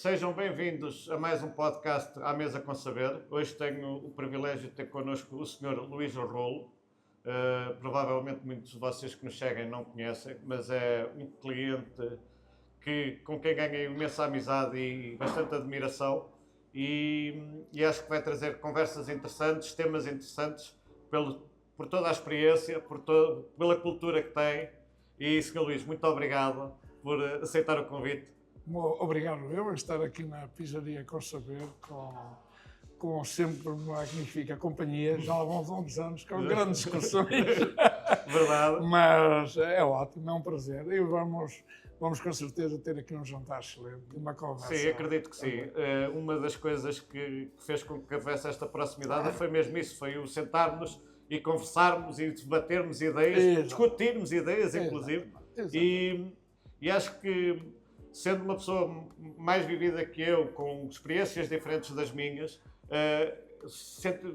Sejam bem-vindos a mais um podcast à Mesa com Saber. Hoje tenho o privilégio de ter connosco o Sr. Luís Rolo. Provavelmente muitos de vocês que nos seguem não conhecem, mas é um cliente com quem ganhei imensa amizade e bastante admiração e acho que vai trazer conversas interessantes, temas interessantes por toda a experiência, pela cultura que tem. E, Sr. Luís, muito obrigado por aceitar o convite. Obrigado eu a estar aqui na Pizzaria com Saber, com sempre uma magnífica companhia, já há bons anos, com grandes discussões. Verdade. Mas é ótimo, é um prazer. E vamos com certeza ter aqui um jantar excelente, uma conversa. Sim, acredito que sim. Uma das coisas que fez com que houvesse esta proximidade foi mesmo isso, foi o sentarmos e conversarmos e debatermos ideias, discutirmos ideias, inclusive. E acho que, sendo uma pessoa mais vivida que eu, com experiências diferentes das minhas,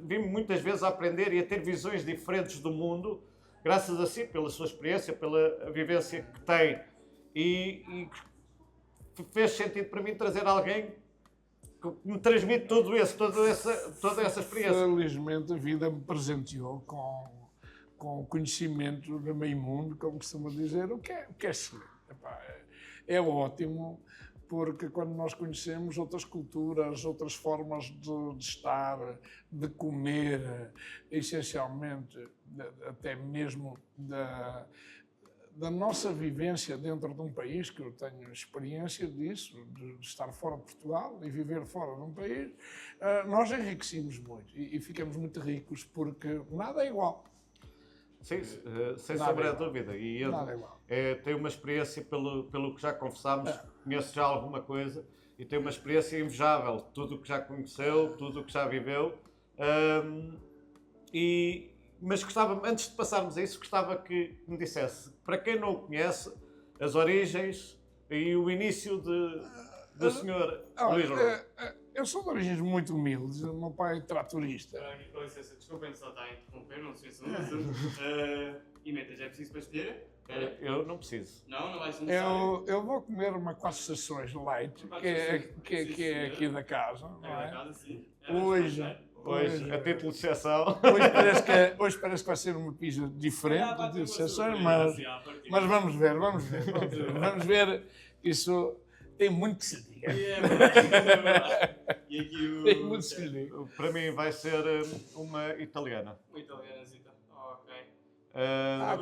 vim muitas vezes a aprender e a ter visões diferentes do mundo, graças a si, pela sua experiência, pela vivência que tem. E fez sentido para mim trazer alguém que me transmite toda essa experiência. Felizmente a vida me presenteou com o conhecimento do meio mundo, como costuma dizer, o que é excelente. É ótimo, porque quando nós conhecemos outras culturas, outras formas de estar, de comer, essencialmente, até mesmo da nossa vivência dentro de um país, que eu tenho experiência disso, de estar fora de Portugal e viver fora de um país, nós enriquecemos muito e ficamos muito ricos, porque nada é igual. Sim, sem sombra de dúvida. E eu tenho uma experiência, pelo que já conversámos, conheço já alguma coisa, e tenho uma experiência invejável, tudo o que já conheceu, tudo o que já viveu. Mas gostava, antes de passarmos a isso, gostava que me dissesse, para quem não o conhece, as origens e o início do Sr. Luís Rolo. Eu sou de origens muito humildes, o meu pai é tratorista. Com licença, desculpem só estar a interromper, não sei se não Pimentas, é preciso pastilheira? Eu não preciso. Não vai ser necessário. Eu vou comer uma 4 estações light, que é aqui da casa. Não é? Da casa, sim. Hoje, a título de exceção. Hoje parece que vai ser uma pizza diferente de exceções, mas vamos ver. Vamos ver que isso tem muito que se diga. E aqui Tem muito que se diga. Para mim vai ser uma italiana. Uma italianazita. Ok.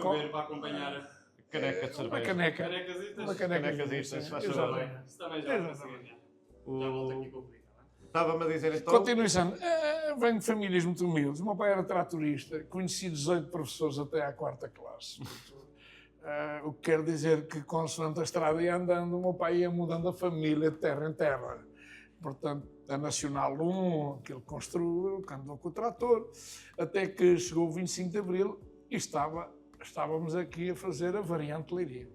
Vou ver para acompanhar. Caneca de cerveja. Uma canecazita, se faz favor. Isso também já vai ganhar. Já volto aqui para o público. Estava-me a dizer então... Continuação, venho de famílias muito humildes. O meu pai era tratorista, conheci 18 professores até à 4ª classe. O que quer dizer que, consoante a estrada ia andando, o meu pai ia mudando a família de terra em terra. Portanto, a Nacional 1, que ele construiu, que andou com o trator, até que chegou o 25 de Abril e estávamos aqui a fazer a variante Leiria.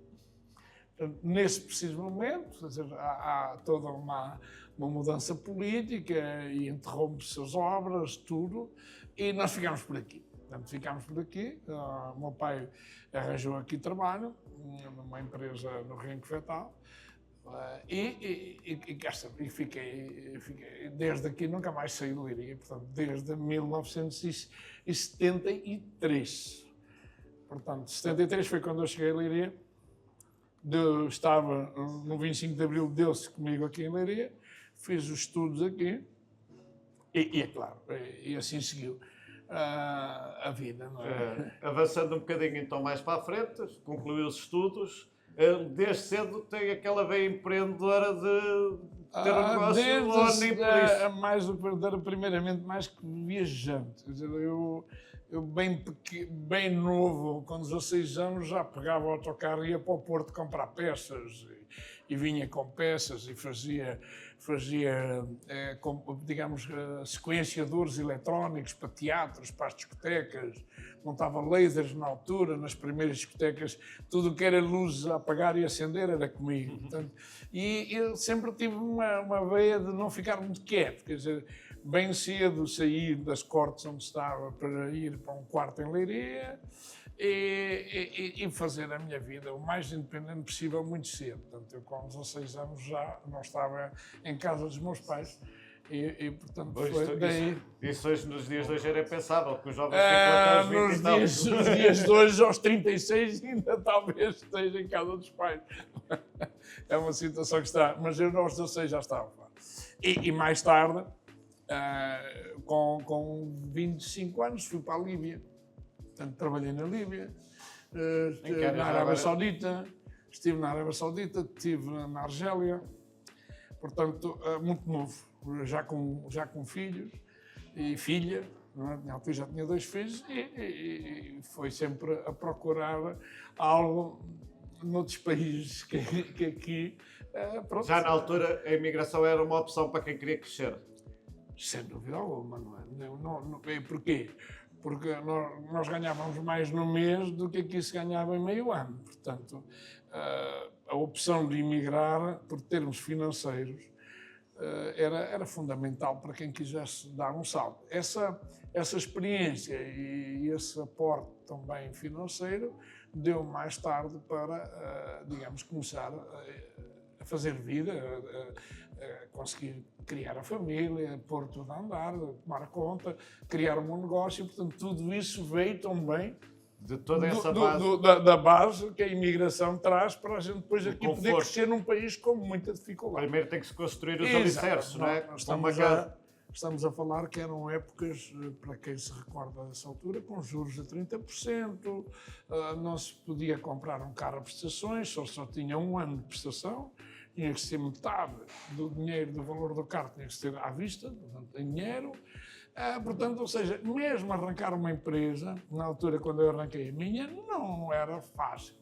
Portanto, nesse preciso momento, quer dizer, há toda uma mudança política e interrompe-se as obras, tudo, e nós ficámos por aqui. Portanto, ficámos por aqui. O meu pai arranjou aqui trabalho, numa empresa no Rio Fetal, e fiquei, desde aqui nunca mais saí de Leiria, portanto, desde 1973. Portanto, 73 foi quando eu cheguei a Leiria. Estava no 25 de Abril, deu-se comigo aqui em Leiria, fiz os estudos aqui, e é claro, e assim seguiu a vida. Não é? Avançando um bocadinho então mais para a frente, concluiu os estudos, desde cedo tem aquela veia empreendedora de ter um negócio ou nem por isso? Mais do que empreendedora, primeiramente, mais que viajante. Quer dizer, eu bem novo, com 16 anos, já pegava o autocarro e ia para o Porto comprar peças e vinha com peças e fazia digamos, sequenciadores eletrónicos para teatros, para as discotecas, montava lasers na altura, nas primeiras discotecas, tudo o que era luz a apagar e acender era comigo. Portanto, e eu sempre tive uma veia de não ficar muito quieto, quer dizer, bem cedo saí das cortes onde estava para ir para um quarto em Leiria e fazer a minha vida o mais independente possível muito cedo. Portanto, eu com 16 anos já não estava em casa dos meus pais portanto, foi daí... Isso hoje, nos dias de hoje, era impensável, que os jovens ficam até aos 20 e tal. Nos dias de hoje, aos 36, ainda talvez esteja em casa dos pais. É uma situação que está... Mas eu aos 16 já estava. E mais tarde, com 25 anos, fui para a Líbia. Portanto, trabalhei na Líbia, na Arábia Saudita, estive na Arábia Saudita, estive na Argélia. Portanto, muito novo, já com filhos e filha, não é? Na altura já tinha 2 filhos e foi sempre a procurar algo noutros países que aqui... Pronto. Já na altura a imigração era uma opção para quem queria crescer? Sem dúvida alguma, não é? Porquê? Porque nós ganhávamos mais no mês do que aqui se ganhava em meio ano. Portanto, a opção de emigrar, por termos financeiros, era fundamental para quem quisesse dar um salto. Essa experiência e esse aporte também financeiro deu mais tarde para, digamos, começar a fazer vida, a conseguir criar a família, pôr tudo a andar, tomar conta, criar um negócio. Portanto, tudo isso veio também de toda essa base. Da base que a imigração traz para a gente depois aqui poder crescer num país com muita dificuldade. Primeiro tem que se construir os alicerces, não é? Estamos a falar que eram épocas, para quem se recorda dessa altura, com juros de 30%, não se podia comprar um carro a prestações, só tinha 1 ano de prestação, tinha que ser metade do dinheiro, do valor do carro, tinha que ser à vista, portanto, em dinheiro. Portanto, ou seja, mesmo arrancar uma empresa, na altura quando eu arranquei a minha, não era fácil,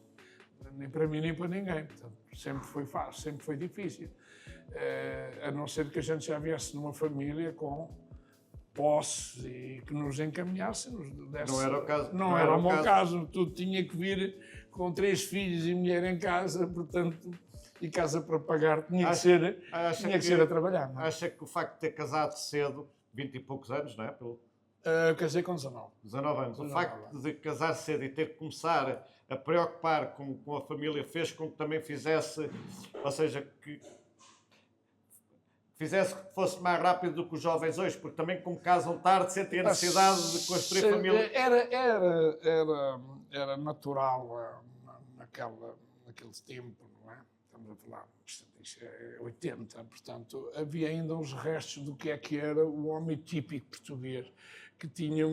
nem para mim nem para ninguém. Portanto, sempre foi fácil, sempre foi difícil. A não ser que a gente já viesse numa família com posses e que nos encaminhasse, nos desse... Não era o caso. Não era o meu caso. Tudo tinha que vir com 3 filhos e mulher em casa, portanto, e casa para pagar, tinha que ser a trabalhar. Não é? Acha que o facto de ter casado cedo, 20 e poucos anos, não é? Casei com 19. 19 anos. O facto de casar cedo e ter que começar a preocupar com a família fez com que também fizesse, ou seja, que fosse mais rápido do que os jovens hoje, porque também como casam tarde sentem a necessidade de construir família. Era natural naquele tempo, não é? Estamos a falar de 80, portanto, havia ainda uns restos do que era o homem típico português, que tinha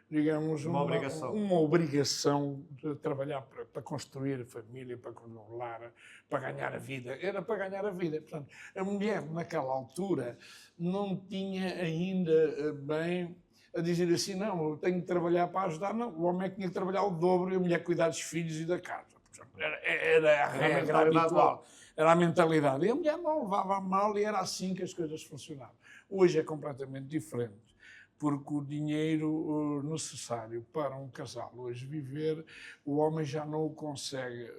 digamos, uma obrigação de trabalhar para construir a família, para controlar, para ganhar a vida. Era para ganhar a vida. Portanto, a mulher, naquela altura, não tinha ainda bem a dizer assim, não, eu tenho que trabalhar para ajudar. Não, o homem tinha que trabalhar o dobro e a mulher cuidar dos filhos e da casa. Era a regra habitual. Era a mentalidade. E a mulher não levava a mal e era assim que as coisas funcionavam. Hoje é completamente diferente, porque o dinheiro necessário para um casal hoje viver, o homem já não o consegue,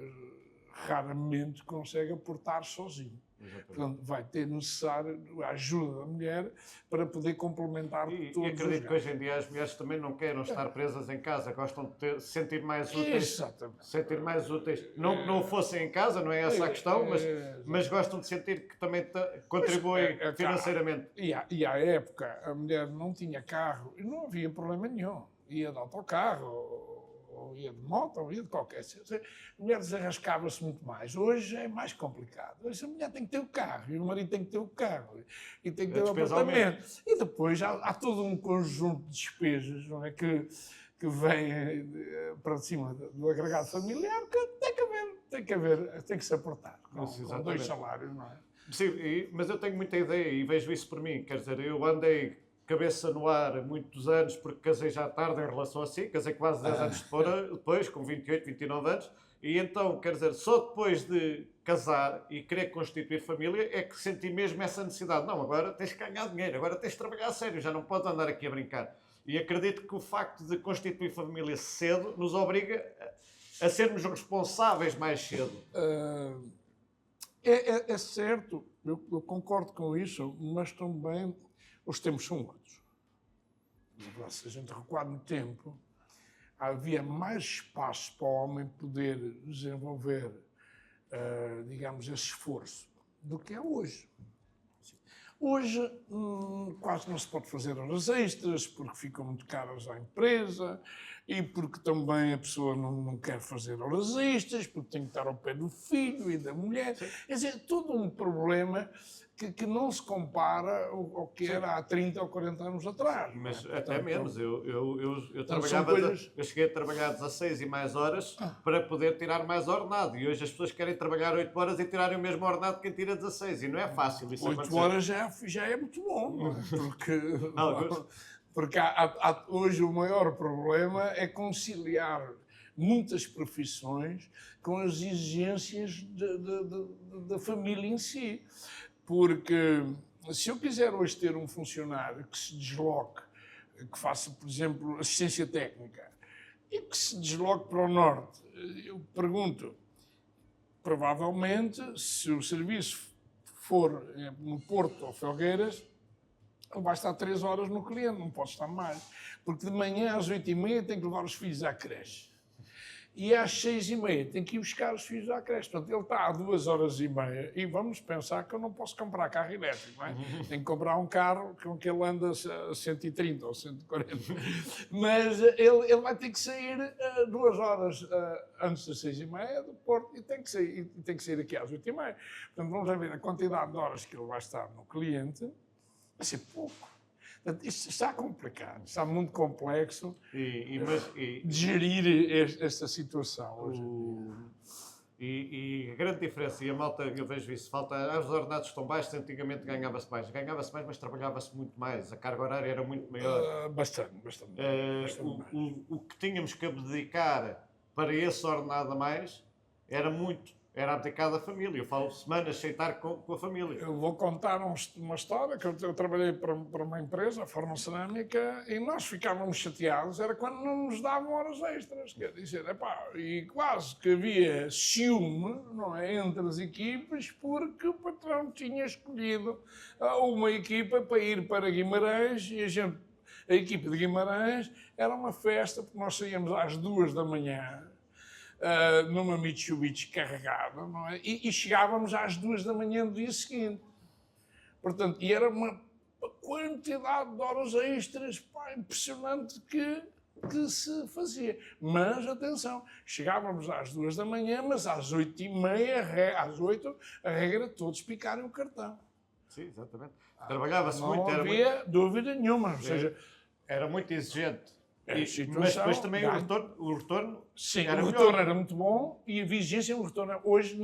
raramente consegue aportar sozinho. Portanto, vai ter necessário a ajuda da mulher para poder complementar todos os gastos. E acredito que hoje em dia as mulheres também não queiram estar presas em casa, gostam de se sentir mais úteis. Exatamente. Sentir mais úteis. Não que não fossem em casa, não é essa a questão, mas gostam de sentir que também contribuem financeiramente. E à época a mulher não tinha carro e não havia problema nenhum. Ia de autocarro, ou ia de moto, ou ia de qualquer... A mulher desarrascava-se muito mais. Hoje é mais complicado. Hoje a mulher tem que ter o carro, e o marido tem que ter o carro, e tem que ter o apartamento. E depois há todo um conjunto de despesas, não é, que vem para cima do agregado familiar, que tem que se aportar com 2 salários, não é? Sim, mas eu tenho muita ideia e vejo isso por mim. Quer dizer, eu andei cabeça no ar muitos anos, porque casei já tarde em relação a si, casei quase 10 anos depois, com 28, 29 anos, e então, quer dizer, só depois de casar e querer constituir família é que senti mesmo essa necessidade. Não, agora tens que ganhar dinheiro, agora tens de trabalhar a sério, já não podes andar aqui a brincar. E acredito que o facto de constituir família cedo nos obriga a sermos responsáveis mais cedo. É certo, eu concordo com isso, mas também Os tempos são outros. Se a gente recuar no tempo, havia mais espaço para o homem poder desenvolver, digamos, esse esforço do que é hoje. Hoje, quase não se pode fazer horas extras, porque ficam muito caras à empresa e porque também a pessoa não quer fazer horas extras, porque tem que estar ao pé do filho e da mulher. Sim. Quer dizer, todo um problema que não se compara ao que era há 30 ou 40 anos atrás. Mas Portanto, até menos. Eu cheguei a trabalhar 16 e mais horas para poder tirar mais ordenado. E hoje as pessoas querem trabalhar 8 horas e tirarem o mesmo ordenado que quem tira 16. E não é fácil isso 8 horas já é muito bom, não é? Porque hoje o maior problema é conciliar muitas profissões com as exigências da família em si. Porque se eu quiser hoje ter um funcionário que se desloque, que faça, por exemplo, assistência técnica, e que se desloque para o norte, eu pergunto, provavelmente, se o serviço for no Porto ou Felgueiras, ele vai estar 3 horas no cliente, não pode estar mais. Porque de manhã às 8h30 tem que levar os filhos à creche. E às 6h30 tem que ir buscar os filhos à creche. Portanto, ele está há 2h30 e vamos pensar que eu não posso comprar carro elétrico, não é? Tenho que comprar um carro com que ele anda a 130 ou 140. Mas ele vai ter que sair 2 horas antes das 6h30 do Porto e tem que sair aqui às 8h30. Portanto, vamos ver a quantidade de horas que ele vai estar no cliente. Vai ser pouco. Portanto, isto está complicado, está muito complexo de gerir esta situação hoje em dia. E a grande diferença, e a malta, eu vejo isso, os ordenados estão baixos, antigamente ganhava-se mais, mas trabalhava-se muito mais, a carga horária era muito maior. Bastante mais. O que tínhamos que dedicar para esse ordenado a mais era abdicado à família. Eu falo semanas sem estar com a família. Eu vou contar uma história que eu trabalhei para uma empresa, a Forma Cerâmica, e nós ficávamos chateados, era quando não nos davam horas extras. Quer dizer, e quase que havia ciúme, não é, entre as equipas, porque o patrão tinha escolhido uma equipa para ir para Guimarães e a equipa de Guimarães era uma festa, porque nós saíamos às 2h numa Mitsubishi carregada, não é? E chegávamos às 2h do dia seguinte. Portanto, e era uma quantidade de horas extras impressionante que se fazia. Mas, atenção, chegávamos às 2h, mas às 8h30, às 8h, a regra era todos picarem o cartão. Sim, exatamente. Trabalhava-se muito. Não havia dúvida nenhuma. Ou seja, era muito exigente. Mas depois também o retorno. Sim, o retorno era muito bom e a vigência, o retorno hoje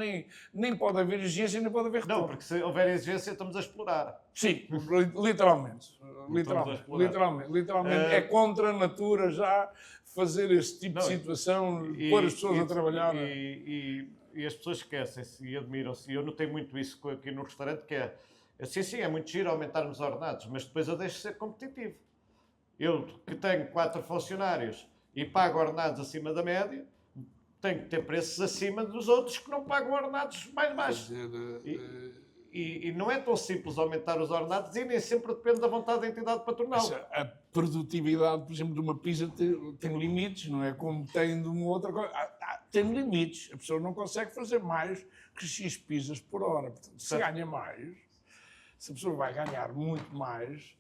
nem pode haver exigência, nem pode haver retorno. Não, porque se houver exigência estamos a explorar. Sim, literalmente. Literalmente. É contra a natura já fazer esse tipo de situação, pôr as pessoas a trabalhar. E as pessoas esquecem-se e admiram-se. E eu notei muito isso aqui no restaurante, que é, sim, é muito giro aumentarmos os ordenados, mas depois eu deixo de ser competitivo. Eu, que tenho 4 funcionários e pago ordenados acima da média, tenho que ter preços acima dos outros que não pagam ordenados mais baixos. E não é tão simples aumentar os ordenados e nem sempre depende da vontade da entidade patronal. A produtividade, por exemplo, de uma pizza tem limites, não é como tem de uma outra coisa. Tem limites. A pessoa não consegue fazer mais que X pizzas por hora. Portanto, se ganha mais, se a pessoa vai ganhar muito mais,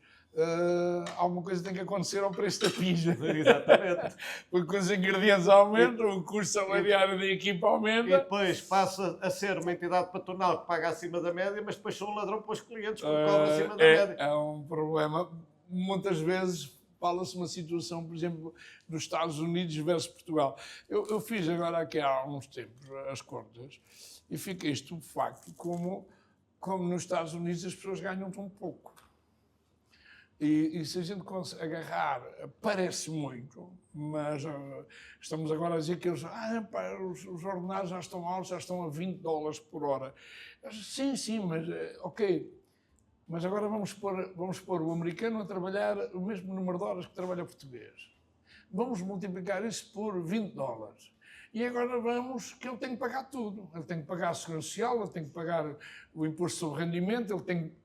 alguma coisa tem que acontecer ao preço da pizza. Exatamente. Porque com os ingredientes aumentam, o custo salariário da equipa aumenta. E depois passa a ser uma entidade patronal que paga acima da média, mas depois são um ladrão para os clientes que cobram acima da média. É um problema. Muitas vezes fala-se uma situação, por exemplo, dos Estados Unidos versus Portugal. Eu fiz agora aqui há uns tempos as contas e fiquei estupefacto como nos Estados Unidos as pessoas ganham tão pouco. E se a gente consegue agarrar, parece muito, mas estamos agora a dizer que os ordenados já estão altos, já estão a $20 por hora. Sim, mas ok. Mas agora vamos pôr o americano a trabalhar o mesmo número de horas que trabalha o português. Vamos multiplicar isso por $20. E agora vamos que ele tem que pagar tudo. Ele tem que pagar a segurança social, ele tem que pagar o imposto sobre rendimento, ele tem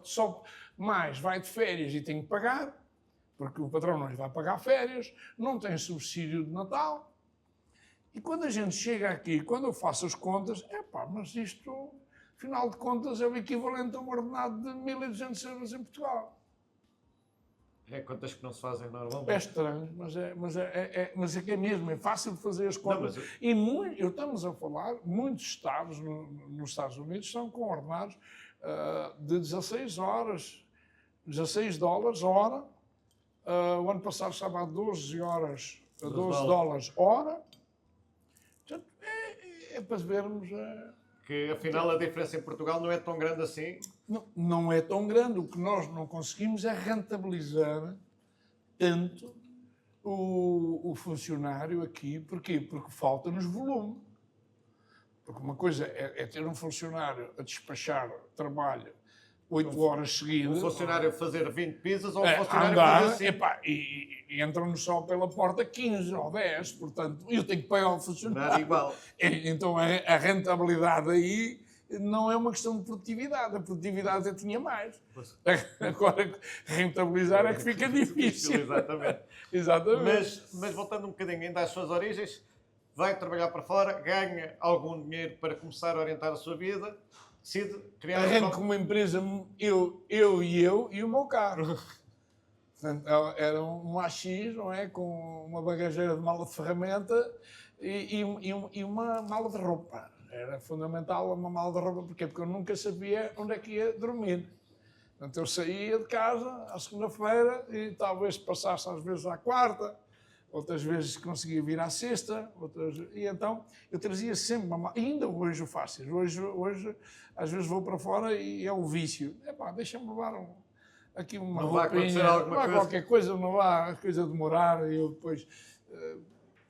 só mais vai de férias e tem que pagar, porque o patrão não lhe vai pagar férias, não tem subsídio de Natal. E quando a gente chega aqui, quando eu faço as contas, mas isto, afinal de contas, é o equivalente a um ordenado de 1.200 euros em Portugal. É contas que não se fazem normalmente. É estranho, mas é que é mesmo, é fácil de fazer as contas. Não, E estamos a falar, muitos estados nos Estados Unidos estão com ordenados de 16 horas, 16 dólares hora. O ano passado estava a 12 horas, a 12 dólares hora. Portanto, é para vermos... Que afinal a diferença em Portugal não é tão grande assim. Não é tão grande. O que nós não conseguimos é rentabilizar tanto o funcionário aqui. Porquê? Porque falta-nos volume. Porque uma coisa é ter um funcionário a despachar trabalho 8 horas seguidas. Um funcionário fazer 20 pizzas ou um funcionário andar, fazer 5. E entram-nos só pela porta 15 ou 10. Portanto, eu tenho que pagar o funcionário. Nada igual. Então a rentabilidade aí não é uma questão de produtividade. A produtividade eu tinha mais. Agora, rentabilizar é que fica difícil. Exatamente. Mas voltando um bocadinho ainda às suas origens, vai trabalhar para fora, ganha algum dinheiro para começar a orientar a sua vida, decide criar... Arranco uma empresa, eu e o meu carro. Portanto, era um AX, não é? Com uma bagageira de mala de ferramenta e uma mala de roupa. Era fundamental uma mala de roupa, porquê? Porque eu nunca sabia onde é que ia dormir. Portanto, eu saía de casa à segunda-feira e talvez passasse às vezes à quarta, outras vezes conseguia vir à sexta, e então eu trazia sempre uma mala. E ainda hoje o faço. Hoje às vezes vou para fora e é o vício. Deixa-me levar aqui uma roupinha, não há qualquer coisa, não há coisa de demorar, e eu depois...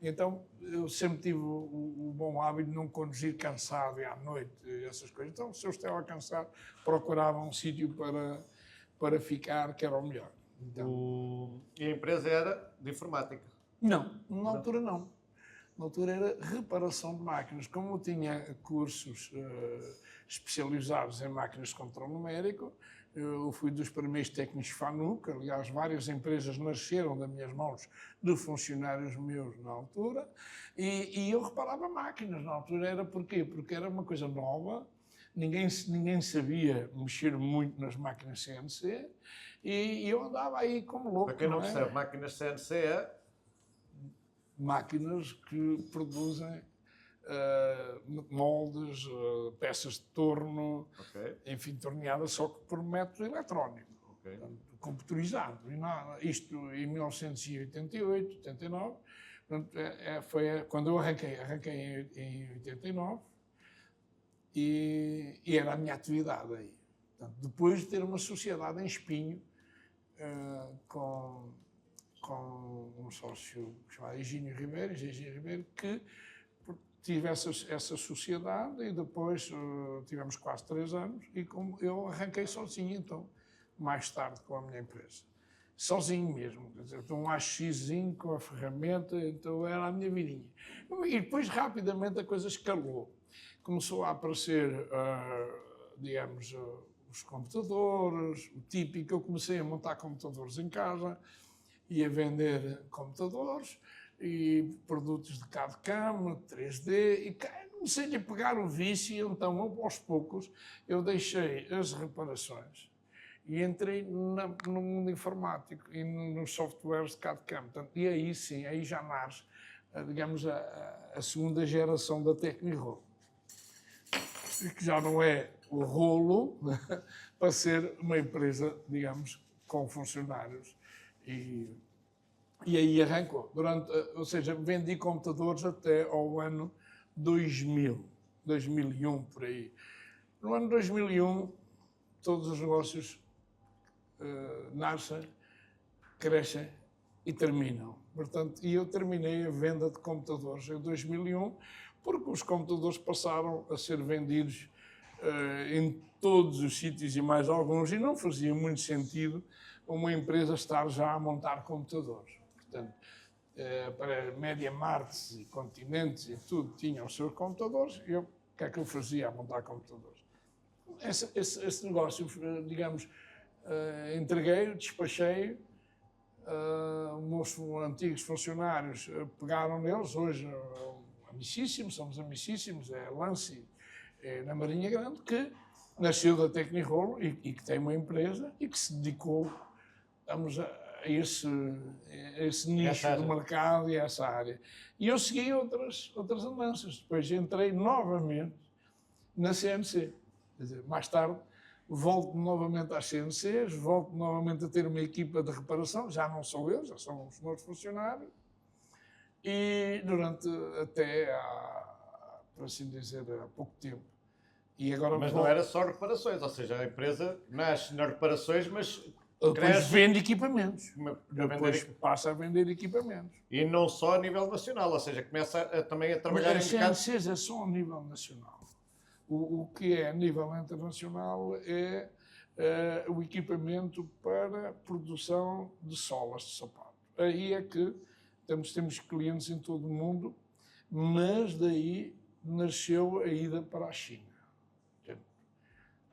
Então, eu sempre tive o bom hábito de não conduzir cansado e à noite, essas coisas. Então, se eu estava cansado, procurava um sítio para ficar, que era o melhor. Então, E a empresa era de informática? Não, na altura não. Na altura era reparação de máquinas. Como eu tinha cursos especializados em máquinas de controle numérico, eu fui dos primeiros técnicos FANUC. Aliás, várias empresas nasceram das minhas mãos de funcionários meus na altura, e eu reparava máquinas na altura. Era porquê? Porque era uma coisa nova, ninguém sabia mexer muito nas máquinas CNC, e eu andava aí como louco. Para quem não percebe, máquinas CNC é... Máquinas que produzem moldes, peças de torno, enfim, torneadas só que por método eletrónico, computurizado. Isto em 1988, 89, portanto, foi quando eu arranquei em 89, e era a minha atividade aí. Portanto, depois de ter uma sociedade em Espinho, com um sócio chamado Egínio Ribeiro, que tive essa sociedade, e depois tivemos quase 3 anos, e como eu arranquei sozinho, então, mais tarde com a minha empresa. Sozinho mesmo, quer dizer, um AXzinho com a ferramenta, então era a minha vidinha. E depois, rapidamente, a coisa escalou. Começou a aparecer, digamos, os computadores, o típico. Eu comecei a montar computadores em casa, e a vender computadores e produtos de CAD-CAM, 3D, e comecei a pegar o vício. Então, aos poucos, eu deixei as reparações e entrei no mundo informático e nos softwares de CAD-CAM. E aí sim, aí já nasce, digamos, a segunda geração da Tecnirolo, que já não é o rolo, para ser uma empresa, digamos, com funcionários. E aí arrancou. Ou seja, vendi computadores até ao ano 2000, 2001, por aí. No ano 2001, todos os negócios nascem, crescem e terminam. Portanto, e eu terminei a venda de computadores em 2001, porque os computadores passaram a ser vendidos em todos os sítios e mais alguns, e não fazia muito sentido uma empresa estar já a montar computadores. Portanto, para Média Martes e Continentes e tudo, tinham os seus computadores. O que é que eu fazia a montar computadores? Esse negócio, digamos, entreguei, despachei. Os meus antigos funcionários pegaram neles, hoje amicíssimos, somos amicíssimos, é Lance, na Marinha Grande, que nasceu da Tecnirolo e que tem uma empresa e que se dedicou, a esse nicho do mercado e a essa área. E eu segui outras andanças. Depois entrei novamente na CNC. Quer dizer, mais tarde, volto novamente às CNCs, volto novamente a ter uma equipa de reparação, já não sou eu, já são os meus funcionários, e durante até, por assim dizer, há pouco tempo. E agora mas não era só reparações, ou seja, a empresa nasce nas reparações, mas depois vende equipamentos. Depois passa a vender equipamentos. E não só a nível nacional, ou seja, começa também a trabalhar em CNCs é só a nível nacional. O que é a nível internacional é o equipamento para produção de solas de sapato. Aí é que temos clientes em todo o mundo, mas daí nasceu a ida para a China.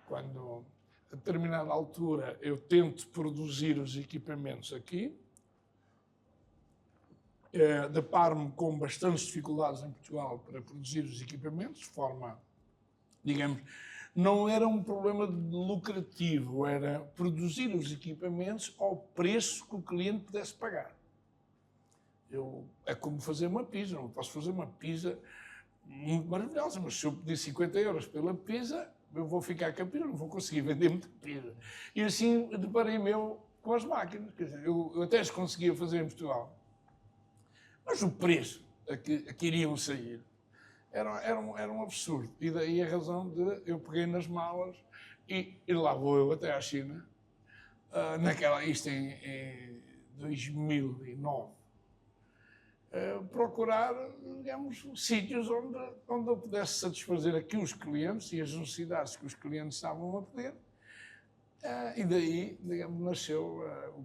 Quando, a determinada altura, eu tento produzir os equipamentos aqui, deparo-me com bastantes dificuldades em Portugal para produzir os equipamentos, de forma, digamos, não era um problema lucrativo, era produzir os equipamentos ao preço que o cliente pudesse pagar. É como fazer uma pizza, não posso fazer uma pizza muito maravilhosa, mas se eu pedir 50 euros pela pizza, eu vou ficar com a pizza, não vou conseguir vender muita pizza. E assim deparei-me com as máquinas, quer dizer, eu até as conseguia fazer em Portugal, mas o preço a que iriam sair era um absurdo. E daí a razão de eu peguei nas malas e lá vou eu até à China, isto em 2009, procurar, digamos, sítios onde eu pudesse satisfazer aqui os clientes e as necessidades que os clientes estavam a pedir. E daí, digamos, nasceu o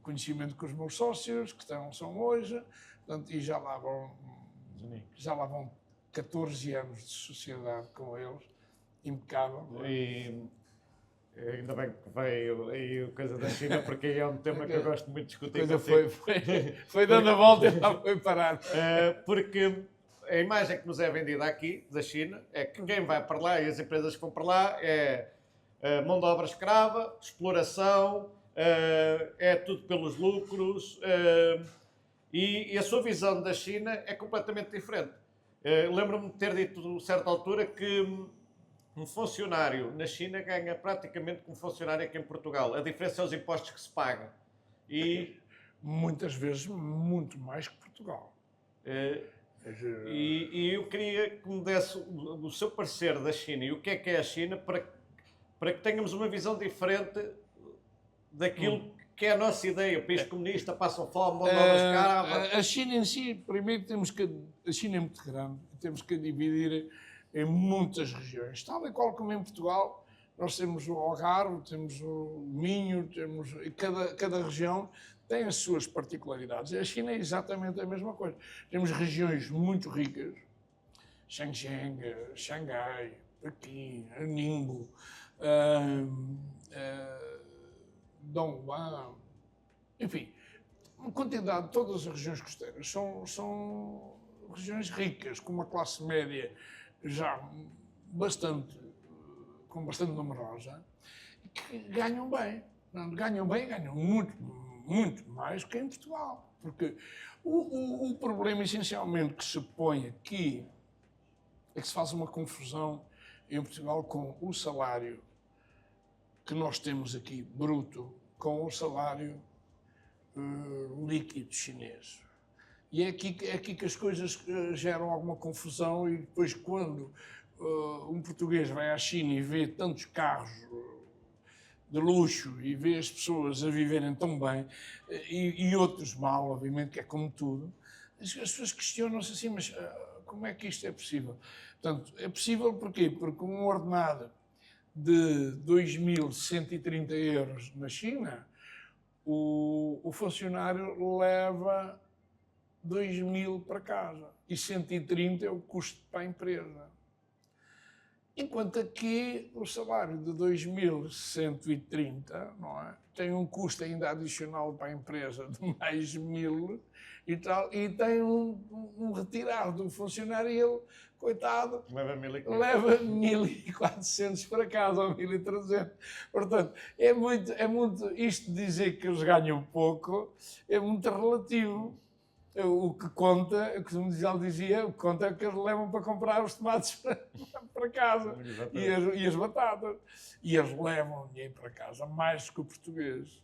conhecimento com os meus sócios, que são hoje, portanto, e já lá vão 14 anos de sociedade com eles, impecável. E ainda bem que veio aí a coisa da China, porque é um tema que eu gosto muito de discutir. A coisa foi dando a volta e lá foi parar. Porque a imagem que nos é vendida aqui, da China, é que quem vai para lá e as empresas que vão para lá é mão de obra escrava, exploração, é tudo pelos lucros, e a sua visão da China é completamente diferente. Lembro-me de ter dito a certa altura que um funcionário na China ganha praticamente como funcionário aqui em Portugal. A diferença é os impostos que se pagam. E muitas vezes muito mais que Portugal. E eu queria que me desse o seu parecer da China e o que é a China para que tenhamos uma visão diferente daquilo que é a nossa ideia. O país comunista, passam fome, mão de obra escrava. A China em si, primeiro a China é muito grande, temos que a dividir em muitas regiões. Tal e qual como em Portugal, nós temos o Algarve, temos o Minho, cada região tem as suas particularidades. A China é exatamente a mesma coisa. Temos regiões muito ricas, Shenzhen, Xangai, Pequim, Ningbo, Dongguan, enfim, uma quantidade, todas as regiões costeiras são regiões ricas, com uma classe média já com bastante numerosa, que ganham bem. Ganham muito mais que em Portugal. Porque o problema essencialmente que se põe aqui é que se faz uma confusão em Portugal com o salário que nós temos aqui, bruto, com o salário líquido chinês. E é aqui que as coisas geram alguma confusão e depois quando um português vai à China e vê tantos carros de luxo e vê as pessoas a viverem tão bem e outros mal, obviamente, que é como tudo, as pessoas questionam-se assim, mas como é que isto é possível? Portanto, é possível porquê? Porque um ordenado de 2.130 euros na China, o funcionário leva 2.000 para casa e 130 é o custo para a empresa. Enquanto aqui o salário de 2.130, não é? Tem um custo ainda adicional para a empresa de mais 1.000 e tal, e tem um retirado do funcionário e ele, coitado, leva 1.400 para casa ou 1.300. Portanto, é muito isto de dizer que eles ganham pouco, é muito relativo. O que conta, o que o Miguel dizia, o que conta é que eles levam para comprar os tomates para casa e as batatas. E eles levam dinheiro para casa, mais que o português.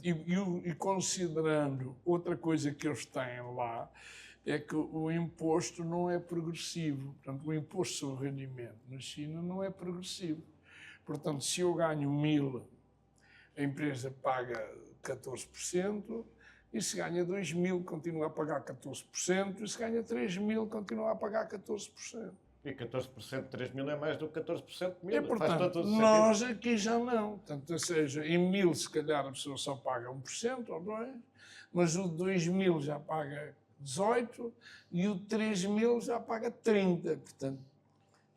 E considerando outra coisa que eles têm lá, é que o imposto não é progressivo. Portanto, o imposto sobre o rendimento na China não é progressivo. Portanto, se eu ganho 1.000, a empresa paga 14%, e se ganha 2.000, continua a pagar 14%, e se ganha 3.000, continua a pagar 14%. E 14% de 3.000 é mais do que 14% de 1.000. E, portanto, nós aqui já não. Portanto, ou seja, em 1.000, se calhar, a pessoa só paga 1% ou 2%, mas o de 2.000 já paga 18% e o de 3.000 já paga 30%. Portanto,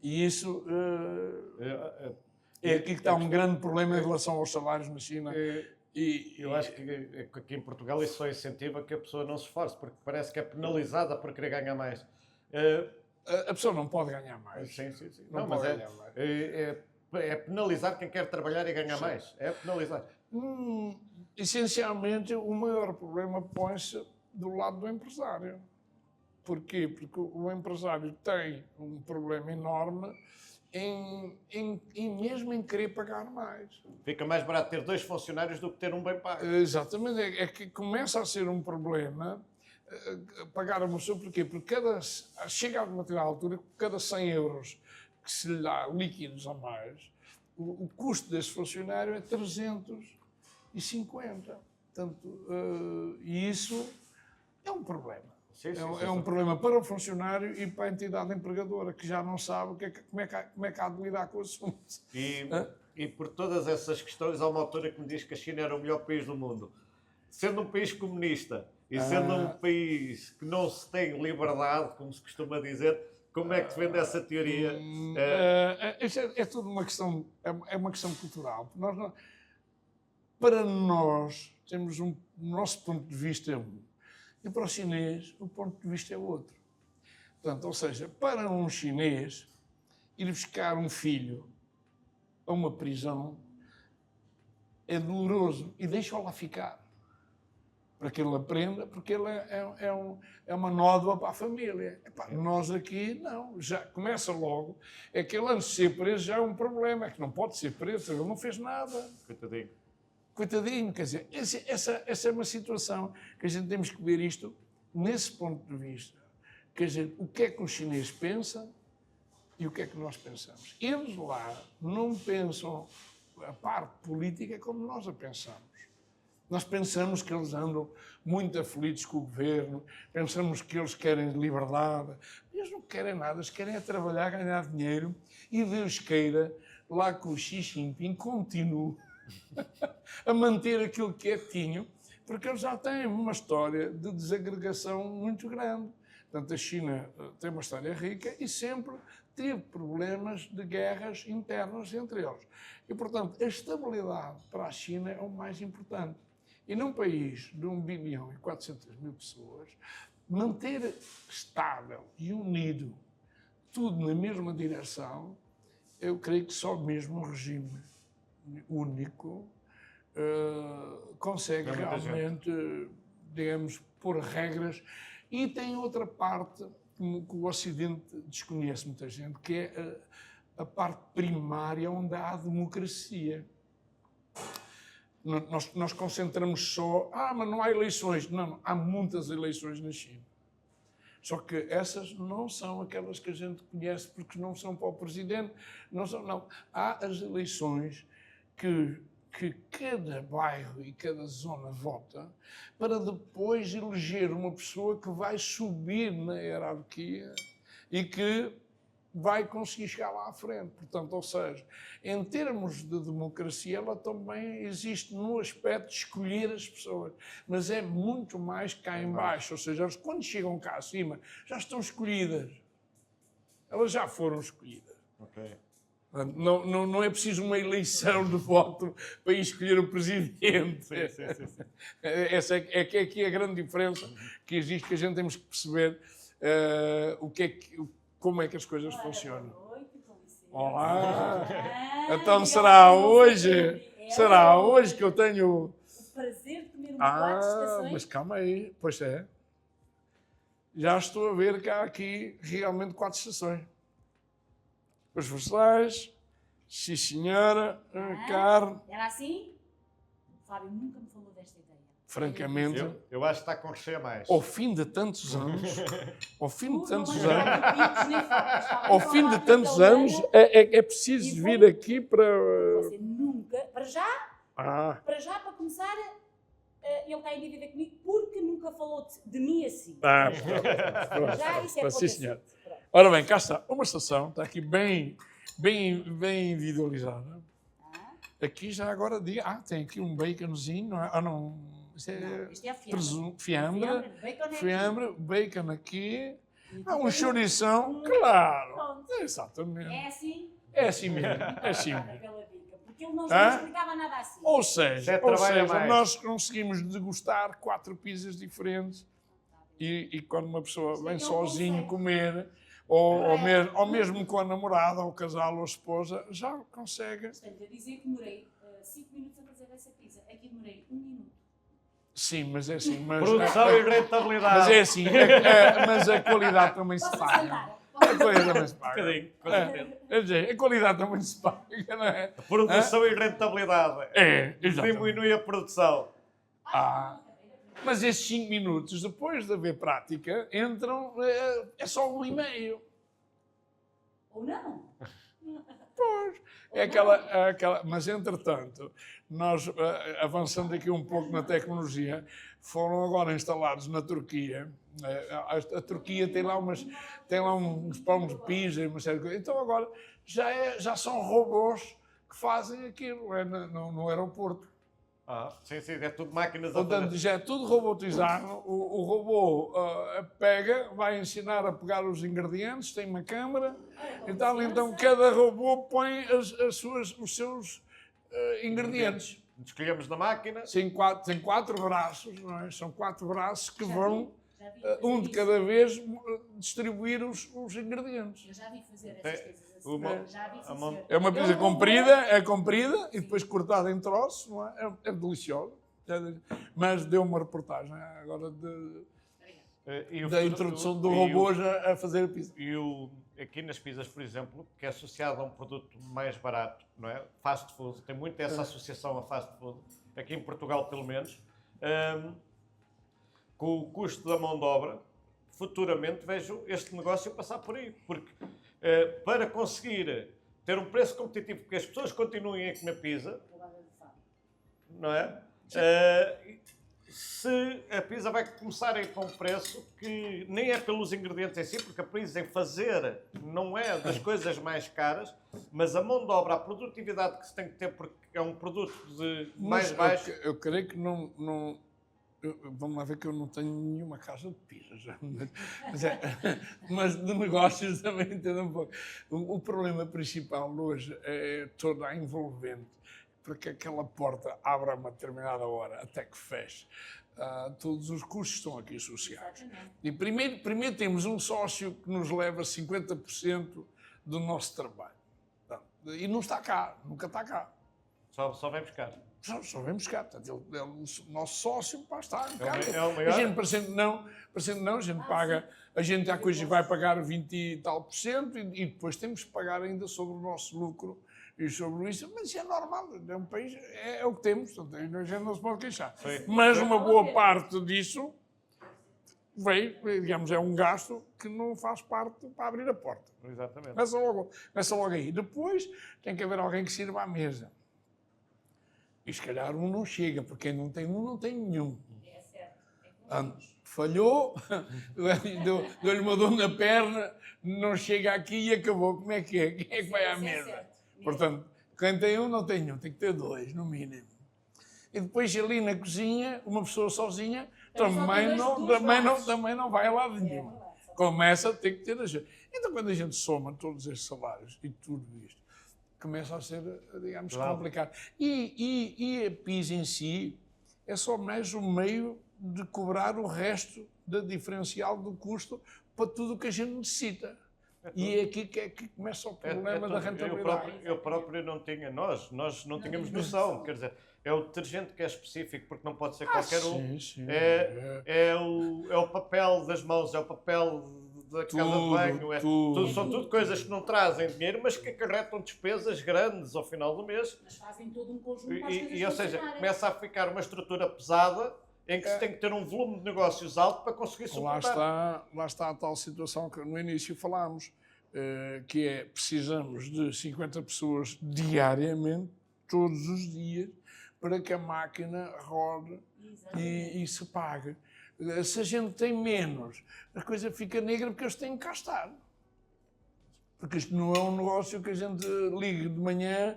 e isso é aqui que está um grande problema em relação aos salários na China. Eu acho que aqui em Portugal isso só incentiva que a pessoa não se esforce, porque parece que é penalizada por querer ganhar mais. A pessoa não pode ganhar mais. Sim. Não mas pode ganhar mais. É penalizar quem quer trabalhar e ganhar mais. É penalizar. Essencialmente, o maior problema põe-se do lado do empresário. Porquê? Porque o empresário tem um problema enorme mesmo em querer pagar mais. Fica mais barato ter 2 funcionários do que ter um bem pago. Exatamente. É que começa a ser um problema pagar a uma pessoa. Porquê? Porque chega a uma determinada altura que cada 100 euros que se lhe dá líquidos a mais, o custo desse funcionário é 350. Portanto, e isso é um problema. Sim. Um problema para o funcionário e para a entidade empregadora, que já não sabe como é que há de lidar com o assunto. E por todas essas questões, há uma autora que me diz que a China era o melhor país do mundo. Sendo um país comunista e sendo um país que não se tem liberdade, como se costuma dizer, como é que defende essa teoria? É tudo uma questão, é uma questão cultural. Para nós, temos o nosso ponto de vista é um. E para o chinês, o ponto de vista é outro. Portanto, ou seja, para um chinês, ir buscar um filho a uma prisão é doloroso e deixa-o lá ficar. Para que ele aprenda, porque ele é uma nódoa para a família. Nós aqui, não. Já começa logo. É que ele, antes de ser preso, já é um problema. É que não pode ser preso, ele não fez nada. Coitadinho, quer dizer, essa é uma situação que a gente temos que ver isto nesse ponto de vista. Quer dizer, o que é que o chinês pensa e o que é que nós pensamos. Eles lá não pensam a parte política como nós a pensamos. Nós pensamos que eles andam muito aflitos com o governo, pensamos que eles querem liberdade. Eles não querem nada, eles querem é trabalhar, ganhar dinheiro e Deus queira, lá que o Xi Jinping continue a manter aquilo que é tinho, porque eles já têm uma história de desagregação muito grande. Portanto, a China tem uma história rica e sempre teve problemas de guerras internas entre eles. E, portanto, a estabilidade para a China é o mais importante. E num país de 1 bilhão e 400 mil pessoas, manter estável e unido tudo na mesma direção, eu creio que só mesmo um regime único consegue realmente, digamos, pôr regras. E tem outra parte que o Ocidente desconhece muita gente, que é a parte primária onde há a democracia. Nós concentramos só, mas não há eleições. Não, há muitas eleições na China. Só que essas não são aquelas que a gente conhece porque não são para o presidente. Não. Há as eleições que cada bairro e cada zona vota para depois eleger uma pessoa que vai subir na hierarquia e que vai conseguir chegar lá à frente. Portanto, ou seja, em termos de democracia, ela também existe no aspecto de escolher as pessoas, mas é muito mais cá em baixo, ou seja, elas, quando chegam cá acima, já estão escolhidas. Elas já foram escolhidas. Ok. Não é preciso uma eleição de voto para escolher o presidente. Sim. Essa é que é aqui a grande diferença que existe, que a gente temos que perceber como é que as coisas funcionam. Boa noite, com licença. Olá! Então será hoje que eu tenho... O prazer de comer uma quatro estações. Mas calma aí, pois é. Já estou a ver que há aqui realmente 4 estações. Os vegetais, sim senhora, carne. Era assim? O Fábio nunca me falou desta ideia. Francamente, Eu acho que está com recheio a mais. ao fim de tantos anos, é preciso vir aqui para... Você nunca, para já, para começar, ele está em dívida comigo porque nunca falou de mim assim. Para já, isso é sim, senhor. Ora bem, cá está. Uma estação, está aqui bem individualizada. Aqui já agora diga, tem aqui um baconzinho, não é? Não, isto é presunto, fiambre, bacon aqui. Um chourição, claro. Pronto. Exatamente. É assim? É assim mesmo, é assim mesmo. Aquela dica. Porque ele não explicava nada assim. Ou seja, mais. nós conseguimos degustar 4 pizzas diferentes e quando uma pessoa vem sozinho comer, ou mesmo com a namorada, ou o casal, ou a esposa, já consegue. Portanto, a dizer que demorei 5 minutos a fazer essa pizza. Aqui demorei 1 minuto. Sim, mas é assim. Produção e rentabilidade. Mas é assim, mas a qualidade também se paga. A qualidade também se paga. A qualidade também se paga, não é? Produção e rentabilidade. Exatamente. Diminui a produção. Mas esses 5 minutos, depois de haver prática, entram, é só 1,5. Ou não? Pois, mas entretanto, nós, avançando aqui um pouco na tecnologia, foram agora instalados na Turquia. A Turquia tem lá uns pães de pizza e uma série de coisas. Então agora já são robôs que fazem aquilo no aeroporto. Sim, é tudo máquinas a Portanto, fazer. já é tudo robotizado. O robô pega, vai ensinar a pegar os ingredientes, tem uma câmara e tal. Então, cada robô põe os seus ingredientes. Escolhemos na máquina. Tem 4 braços, não é? São 4 braços que vão, um de cada vez, distribuir os ingredientes. Eu já vi fazer essas coisas assim. Já vi fazer. É uma pizza comprida e depois cortada em troços, não é? É delicioso. Mas deu uma reportagem agora da introdução do robôs a fazer a pizza. Aqui nas pizzas, por exemplo, que é associado a um produto mais barato, não é? Fast food, tem muito essa associação a fast food, aqui em Portugal pelo menos, com o custo da mão de obra, futuramente vejo este negócio passar por aí, porque para conseguir ter um preço competitivo, porque as pessoas continuem a comer pizza, não é? Se a pizza vai começar a ir para um preço que nem é pelos ingredientes em si, porque a pizza em fazer não é das coisas mais caras, mas a mão de obra, a produtividade que se tem que ter, porque é um produto de mais baixo. Eu creio que não. Vamos lá ver que eu não tenho nenhuma casa de pizza já. Mas de negócios também entendo um pouco. O problema principal hoje é toda a envolvente, para que aquela porta abra a uma determinada hora até que feche. Todos os custos estão aqui associados. E primeiro temos um sócio que nos leva 50% do nosso trabalho. E não está cá, nunca está cá. Só vem buscar. Só vem buscar. Portanto, ele é o nosso sócio, está em casa. É o maior. A gente, parecendo não, a gente paga, a gente há coisas vai pagar 20 e tal por cento e depois temos que pagar ainda sobre o nosso lucro e sobre isso, mas isso é normal, é um país, é o que temos, portanto, a gente não se pode queixar. Sim. Mas uma boa parte disso veio, digamos, é um gasto que não faz parte para abrir a porta. Exatamente. Começa logo aí. Depois tem que haver alguém que sirva à mesa. E se calhar um não chega, porque quem não tem um não tem nenhum. É certo. falhou, deu-lhe uma dor na perna, não chega aqui e acabou. Como é que é? Quem é que vai à merda? Portanto, quem tem um não tem um, tem que ter dois, no mínimo. E depois ali na cozinha, uma pessoa sozinha também não vai a lado nenhum. Começa a ter que ter ajuda. Então, quando a gente soma todos estes salários e tudo isto, começa a ser, digamos, complicado. E a PIS em si é só mais um meio de cobrar o resto da diferencial do custo para tudo o que a gente necessita. E é aqui que começa o problema da rentabilidade. Eu próprio não tinha, nós não tínhamos noção, quer dizer, é o detergente que é específico, porque não pode ser qualquer um. Sim. É o papel das mãos, é o papel da casa de banho, são tudo coisas que não trazem dinheiro, mas que acarretam despesas grandes ao final do mês. Mas fazem todo um conjunto para as coisas ou seja, começa a ficar uma estrutura pesada em que se tem que ter um volume de negócios alto para conseguir suportar. Lá está a tal situação que no início falámos, que é precisamos de 50 pessoas diariamente, todos os dias, para que a máquina rode e se pague. Se a gente tem menos, a coisa fica negra porque eles têm que cá estar. Porque isto não é um negócio que a gente ligue de manhã.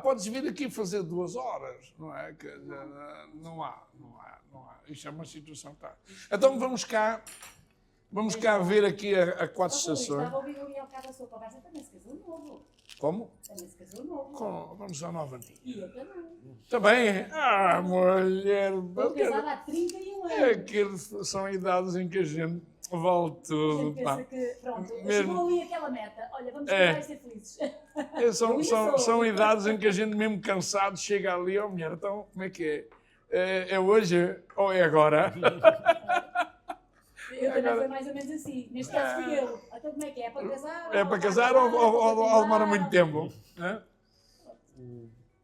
Podes vir aqui fazer 2 horas, não é? Não há. Isto é uma situação que está. Então vamos cá ver aqui a 4 estações. Estava a ouvir ali ao bocado a sua conversa, também se casou novo. Como? Também se casou novo. Vamos à nova antiga. E eu também. Também? Mulher... Estou casada há 31 anos. Aqueles são idades em que a gente vale tudo. Pensa que, pronto, chegou ali aquela meta. Olha, vamos casar e ser felizes. São idades em que a gente, mesmo cansado, chega ali, mulher, então, como é que é? É hoje ou é agora? Eu também foi mais ou menos assim. Neste caso fui eu. Então como é que é? É para casar? É para casar ou demora muito tempo?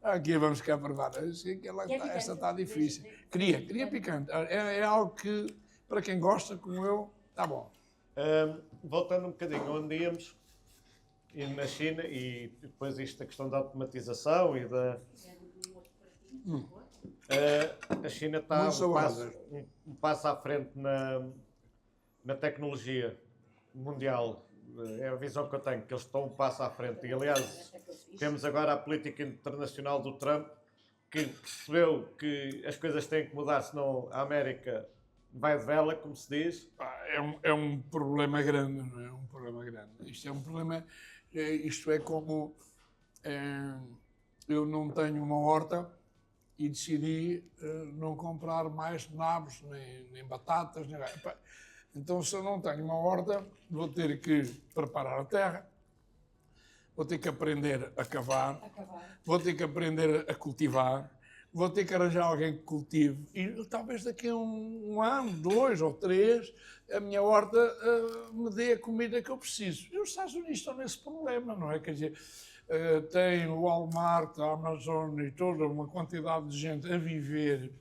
Aqui vamos cá provar. Esta está difícil. Queria picante. É algo que, para quem gosta, como eu, está bom. Voltando um bocadinho onde íamos, na China, e depois isto da questão da automatização e da... a China está um passo à frente na tecnologia mundial. É a visão que eu tenho, que eles estão um passo à frente. E, aliás, temos agora a política internacional do Trump, que percebeu que as coisas têm que mudar, senão a América vai de vela, como se diz. É um problema grande, não é? Um problema grande. Isto é um problema... Isto é como... eu não tenho uma horta e decidi não comprar mais nabos, nem batatas, nem... Então, se eu não tenho uma horta, vou ter que preparar a terra, vou ter que aprender a cavar, vou ter que aprender a cultivar, vou ter que arranjar alguém que cultive. E talvez daqui a um ano, 2 ou 3, a minha horta me dê a comida que eu preciso. E os Estados Unidos estão nesse problema, não é? Quer dizer, tem o Walmart, a Amazon e toda uma quantidade de gente a viver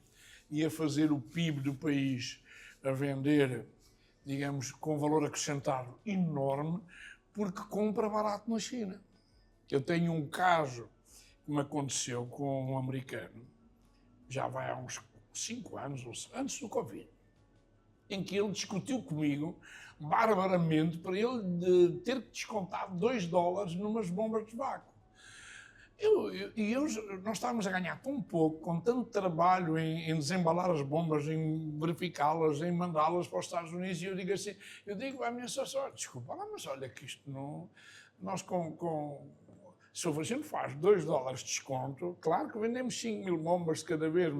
e a fazer o PIB do país, a vender, digamos, com valor acrescentado enorme, porque compra barato na China. Eu tenho um caso que me aconteceu com um americano, já vai há uns 5 anos, antes do Covid, em que ele discutiu comigo, barbaramente, para ele ter que descontar $2 numas bombas de vácuo. Nós estávamos a ganhar tão pouco, com tanto trabalho em desembalar as bombas, em verificá-las, em mandá-las para os Estados Unidos, e eu digo à minha assessora, desculpa, mas olha que isto não... Nós se a gente faz $2 de desconto, claro que vendemos 5.000 bombas de cada vez,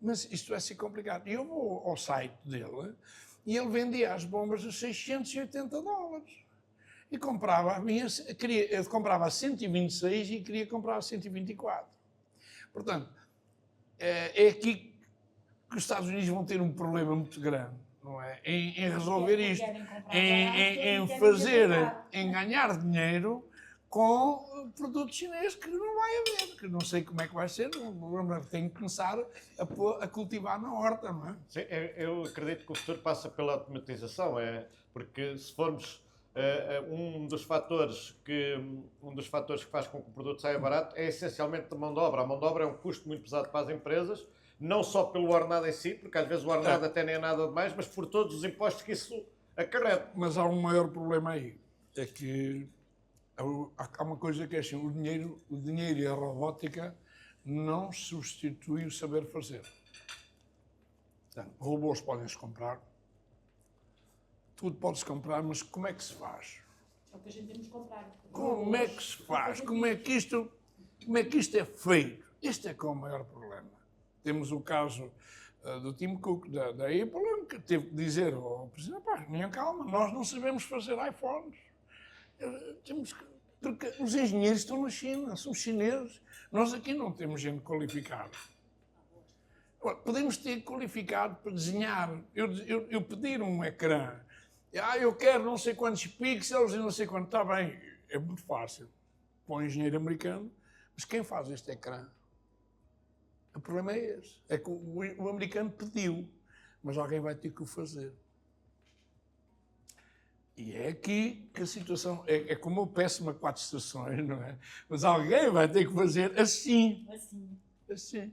mas isto vai ser complicado. E eu vou ao site dele e ele vendia as bombas a $680. E comprava a 126 e queria comprar a 124. Portanto, é aqui que os Estados Unidos vão ter um problema muito grande, não é? Em resolver isto, em ganhar dinheiro com produtos chineses que não vai haver, que não sei como é que vai ser, tem que começar a cultivar na horta, não é? Sim, eu acredito que o futuro passa pela automatização, porque se formos... um dos fatores que faz com que o produto saia barato é essencialmente a mão de obra. A mão de obra é um custo muito pesado para as empresas não só pelo ordenado em si, porque às vezes o ordenado até nem é nada demais, mas por todos os impostos que isso acarreta. Mas há um maior problema aí, é que há uma coisa que é assim, o dinheiro e a robótica não substitui o saber fazer. Portanto, robôs podem-se comprar, tudo pode-se comprar, mas como é que se faz? É o que a gente temos que comprar. Como é que se faz? Como é que isto é feito? Este é que é o maior problema. Temos o caso do Tim Cook, da Apple, que teve que dizer ao presidente, minha calma, nós não sabemos fazer iPhones. Porque os engenheiros estão na China, são chineses. Nós aqui não temos gente qualificada. Podemos ter qualificado para desenhar. Eu pedir um ecrã, eu quero não sei quantos pixels e não sei quanto. Está bem, é muito fácil para um engenheiro americano, mas quem faz este ecrã? O problema é esse. É que o americano pediu, mas alguém vai ter que o fazer. E é aqui que a situação é como eu peço-me a 4 estações, não é? Mas alguém vai ter que fazer assim. Assim.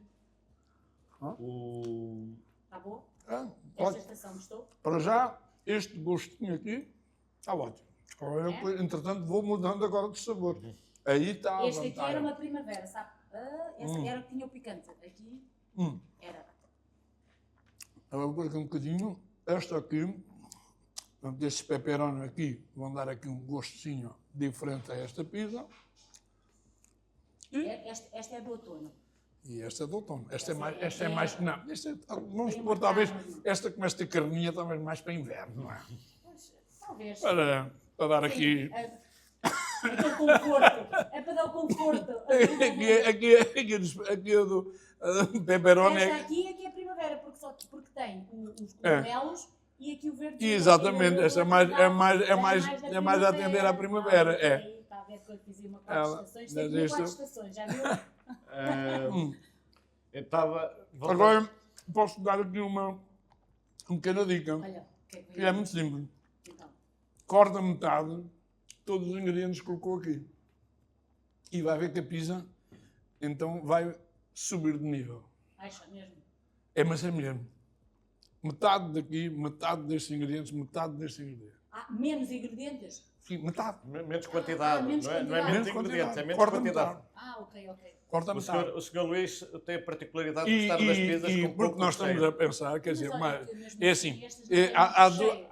Está bom? Pode. Esta estação gostou? Para já, este gostinho aqui está ótimo. Entretanto, vou mudando agora de sabor. Aí está a Este vantagem. aqui era uma primavera, sabe? Essa era que tinha o picante. Aqui era. Agora vou pôr um bocadinho. Esta aqui, estes pepperoni aqui, vão dar aqui um gostinho diferente a esta pizza. Esta é do outono. E esta é do outono. Esta é mais. Não, vamos pôr talvez. Esta com esta carninha, talvez mais para inverno, não é? Talvez. Para dar aqui. Aquele conforto. É para dar o conforto. Aqui é do pepperoni. Esta aqui é primavera, porque tem os cogumelos e aqui o verde. Exatamente, esta é mais a atender à primavera. Está a ver que eu fiz uma 4 estações. Tem aqui 4 estações, já viu? Eu estava. Agora posso dar aqui uma pequena dica. Olha, que é muito simples. Então. Corta metade, todos os ingredientes que colocou aqui. E vai ver que a pizza, então, vai subir de nível. Acha mesmo? Mas é mesmo. Metade daqui, metade destes ingredientes, metade destes ingredientes. Menos ingredientes? Sim, metade. Menos quantidade. Menos não é quantidade. menos ingredientes, é menos Corta quantidade. metade. Ok. Corta metade. O Sr. Luís tem a particularidade de gostar das pizzas com porque pouco nós estamos recheio. a pensar, quer dizer, olha, é assim,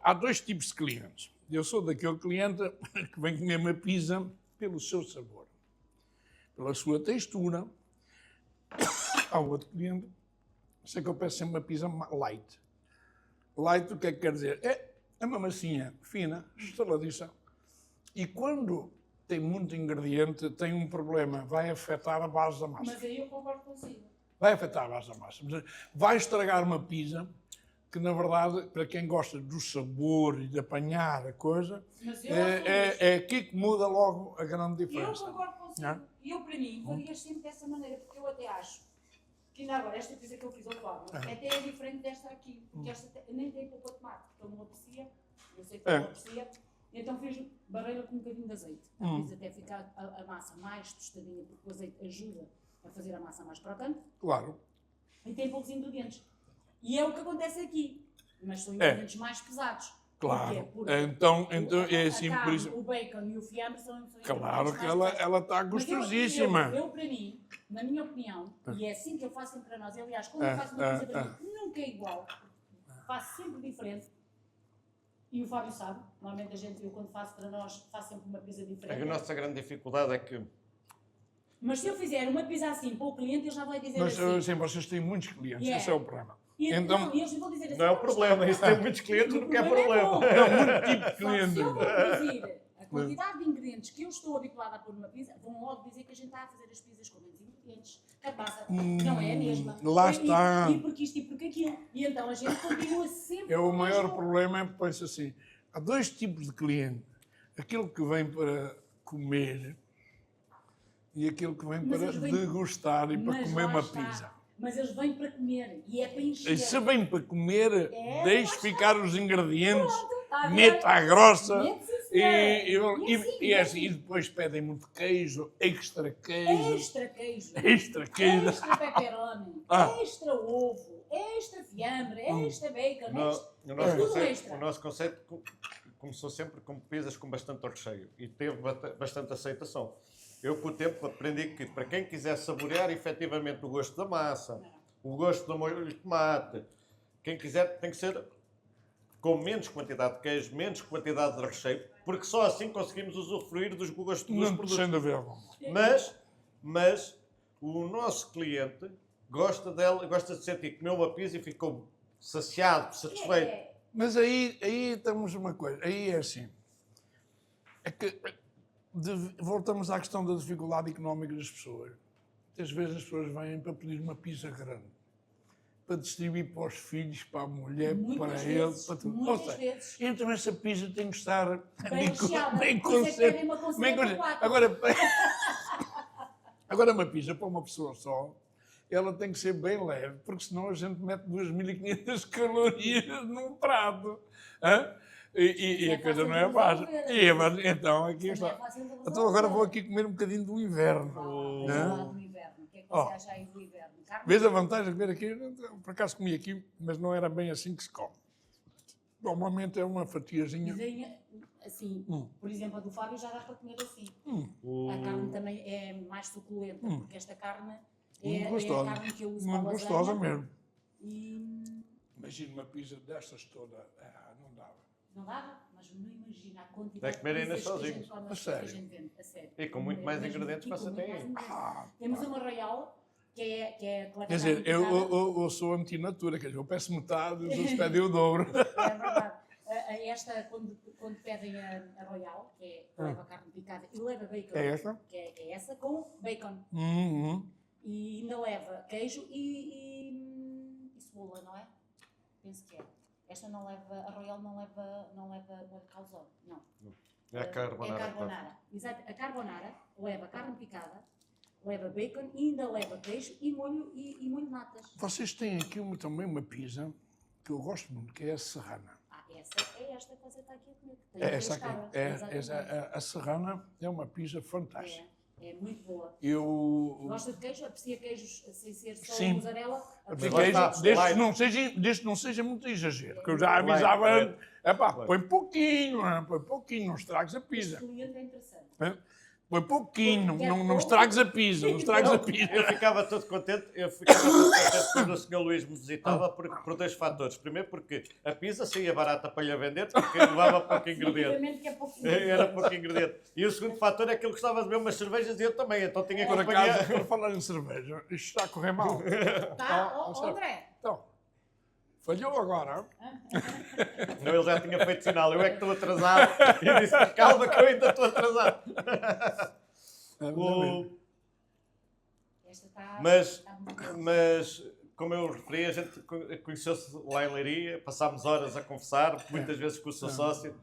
há 2 tipos de clientes. Eu sou daquele cliente que vem comer uma pizza pelo seu sabor, pela sua textura. Há outro cliente, sei que eu peço sempre uma pizza light. Light, o que é que quer dizer? É uma massinha fina, estaladiça, e quando tem muito ingrediente, tem um problema, vai afetar a base da massa. Mas aí eu concordo consigo. Vai afetar a base da massa. Vai estragar uma pizza que, na verdade, para quem gosta do sabor e de apanhar a coisa, é aqui que muda logo a grande diferença. Eu concordo consigo. E eu, para mim, faria sempre dessa maneira, porque eu até acho que ainda agora, esta pizza que eu fiz ao forno, até é diferente desta aqui, porque esta nem tem polpa de tomate, porque ele não aprecia, eu sei que ele não aprecia, então fiz barreira com um bocadinho de azeite. A pizza até ficar a massa mais tostadinha, porque o azeite ajuda a fazer a massa mais crocante. Claro. E tem poucos ingredientes. E é o que acontece aqui, mas são ingredientes mais pesados. Claro. Porque então é assim, a por isso. carne, o bacon e o fiambre são Claro que mais ela está gostosíssima. Eu, para mim, na minha opinião, e é assim que eu faço sempre para nós, aliás, quando eu faço uma coisa para mim, nunca é igual, faço sempre diferente. E o Fábio sabe, normalmente eu quando faço para nós, faço sempre uma pizza diferente. A nossa grande dificuldade é que... Mas se eu fizer uma pizza assim para o cliente, ele já vai dizer Mas assim. sim, vocês têm muitos clientes, esse é o problema. Então, e eles vão dizer assim, não é o problema, isso tem muitos clientes, não é problema. Não, muito tipo de cliente. Se eu vou reduzir a quantidade de ingredientes que eu estou habituada a pôr numa pizza, vão logo dizer que a gente está a fazer as pizzas com menos ingredientes. A massa não é a mesma. Lá está. E porque isto e porque aquilo. E então a gente continua sempre... O maior problema é que pensa assim, há 2 tipos de cliente. Aquele que vem para comer e aquele que vem para degustar e para comer uma pizza. Mas eles vêm para comer e é para encher. E se vem para comer, deixe ficar os ingredientes, Pronto, meta à grossa, E depois pedem muito queijo, extra queijo. Extra queijo. Extra queijo. Extra pepperoni. Extra ovo. Extra fiambre. Extra bacon. O nosso conceito começou sempre com pizzas com bastante recheio e teve bastante aceitação. Eu, com o tempo, aprendi que para quem quiser saborear efetivamente o gosto da massa, o gosto do molho de tomate, quem quiser tem que ser com menos quantidade de queijo, menos quantidade de recheio, porque só assim conseguimos usufruir dos gostos dos produtos. Sem dúvida. Mas o nosso cliente gosta de sentir que comeu uma pizza e ficou saciado, satisfeito. Mas aí temos uma coisa, aí é assim, é que voltamos à questão da dificuldade económica das pessoas. Muitas vezes as pessoas vêm para pedir uma pizza grande, para distribuir para os filhos, para a mulher, para ele, para tudo. Muitas vezes. Então essa pizza tem que estar bem concentrada. Agora uma pizza para uma pessoa só, ela tem que ser bem leve, porque senão a gente mete 2.500 calorias num prato. E a coisa não é fácil. Então, aqui está. Então agora vou aqui comer um bocadinho do inverno. Do inverno. O que é que você acha aí do inverno? Vês a vantagem de ver aqui? Por acaso comi aqui, mas não era bem assim que se come. Normalmente é uma fatiazinha. Assim, por exemplo, a do Fábio já dá para comer assim. A carne também é mais suculenta, porque esta carne é a carne que eu uso para a lasanha. Gostosa mesmo. Imagina uma pizza destas toda. Não dava. Não dava? Mas não imagina a quantidade de comer ainda sozinho. A sério. E com muito mais ingredientes que você tem. Temos uma Royal, que é quer dizer, eu sou anti-natura, quer dizer, eu peço metade e eles pedem o dobro. É verdade. Esta, quando pedem a Royal, que leva carne picada e leva bacon. É esta? Que é essa, com bacon. E ainda leva queijo e cebola, não é? Penso que é. Esta não leva, a Royal não leva molho de calzone, não. É a carbonara. É a carbonara. Exato. A carbonara leva carne picada, leva bacon e ainda leva queijo e molho natas. Vocês têm aqui também uma pizza que eu gosto muito, que é a serrana. Essa é esta que você está aqui a comer. É essa aqui. A serrana é uma pizza fantástica. É muito boa. Gosta de queijo? Aprecia queijos sem ser só mussarela? Desde não seja muito exagero, que eu já avisava antes. Põe pouquinho, não estragues a pizza. Este cliente é interessante. Põe pouquinho, não estragues a pizza, Eu ficava todo contente quando o Sr. Luís me visitava por dois fatores. Primeiro porque a pizza saía barata para lhe vender, porque levava pouco ingrediente. Era pouco ingrediente. E o segundo fator é que ele gostava de beber umas cervejas e eu também, então tinha que acompanhar. Por falar em cerveja, isto está a correr mal. André. Então, falhou agora. Não, ele já tinha feito sinal. Eu é que estou atrasado. E disse, calma que eu ainda estou atrasado. Mas, como eu referi, a gente conheceu-se lá em Leiria, passámos horas a conversar, muitas vezes com o seu sócio,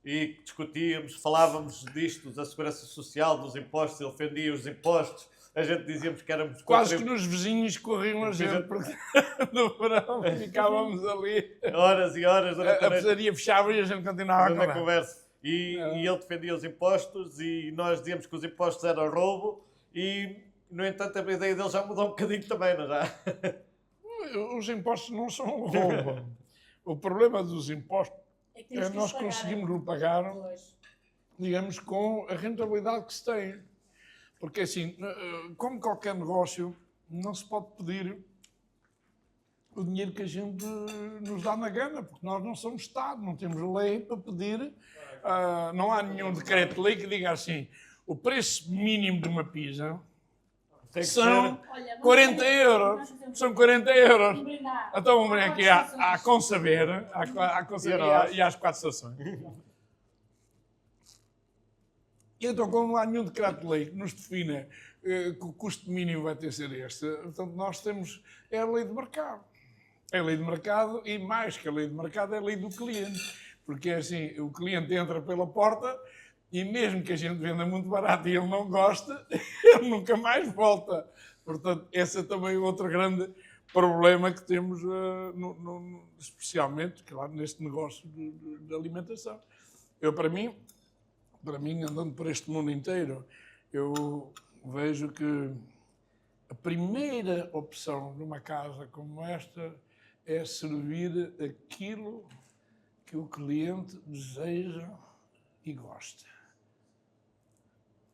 e discutíamos, falávamos disto, da segurança social, dos impostos, ele defendia os impostos. A gente dizíamos que éramos... Quase que nos vizinhos corriam a gente, porque no verão ficávamos ali. Horas e horas. A pizzaria fechava e a gente continuava a conversa. E ele defendia os impostos e nós dizíamos que os impostos eram roubo e, no entanto, a ideia dele já mudou um bocadinho também, não já? Os impostos não são roubo. O problema dos impostos é que nós conseguimos lhe pagar, digamos, com a rentabilidade que se tem. Porque, assim, como qualquer negócio, não se pode pedir o dinheiro que a gente nos dá na gana, porque nós não somos Estado, não temos lei para pedir. Não há nenhum decreto-lei que diga assim, o preço mínimo de uma pizza são 40 euros. São 40 euros. Então vamos ver aqui à Consaber, e às 4 estações. Então, como não há nenhum decreto-lei que nos defina que o custo mínimo vai ter que ser este, portanto, nós temos a lei de mercado. É a lei de mercado e, mais que a lei de mercado, é a lei do cliente. Porque, é assim, o cliente entra pela porta e mesmo que a gente venda muito barato e ele não gosta, ele nunca mais volta. Portanto, esse é também outro grande problema que temos, especialmente, claro, neste negócio de alimentação. Eu, para mim, para mim, andando por este mundo inteiro, eu vejo que a primeira opção numa casa como esta é servir aquilo que o cliente deseja e gosta.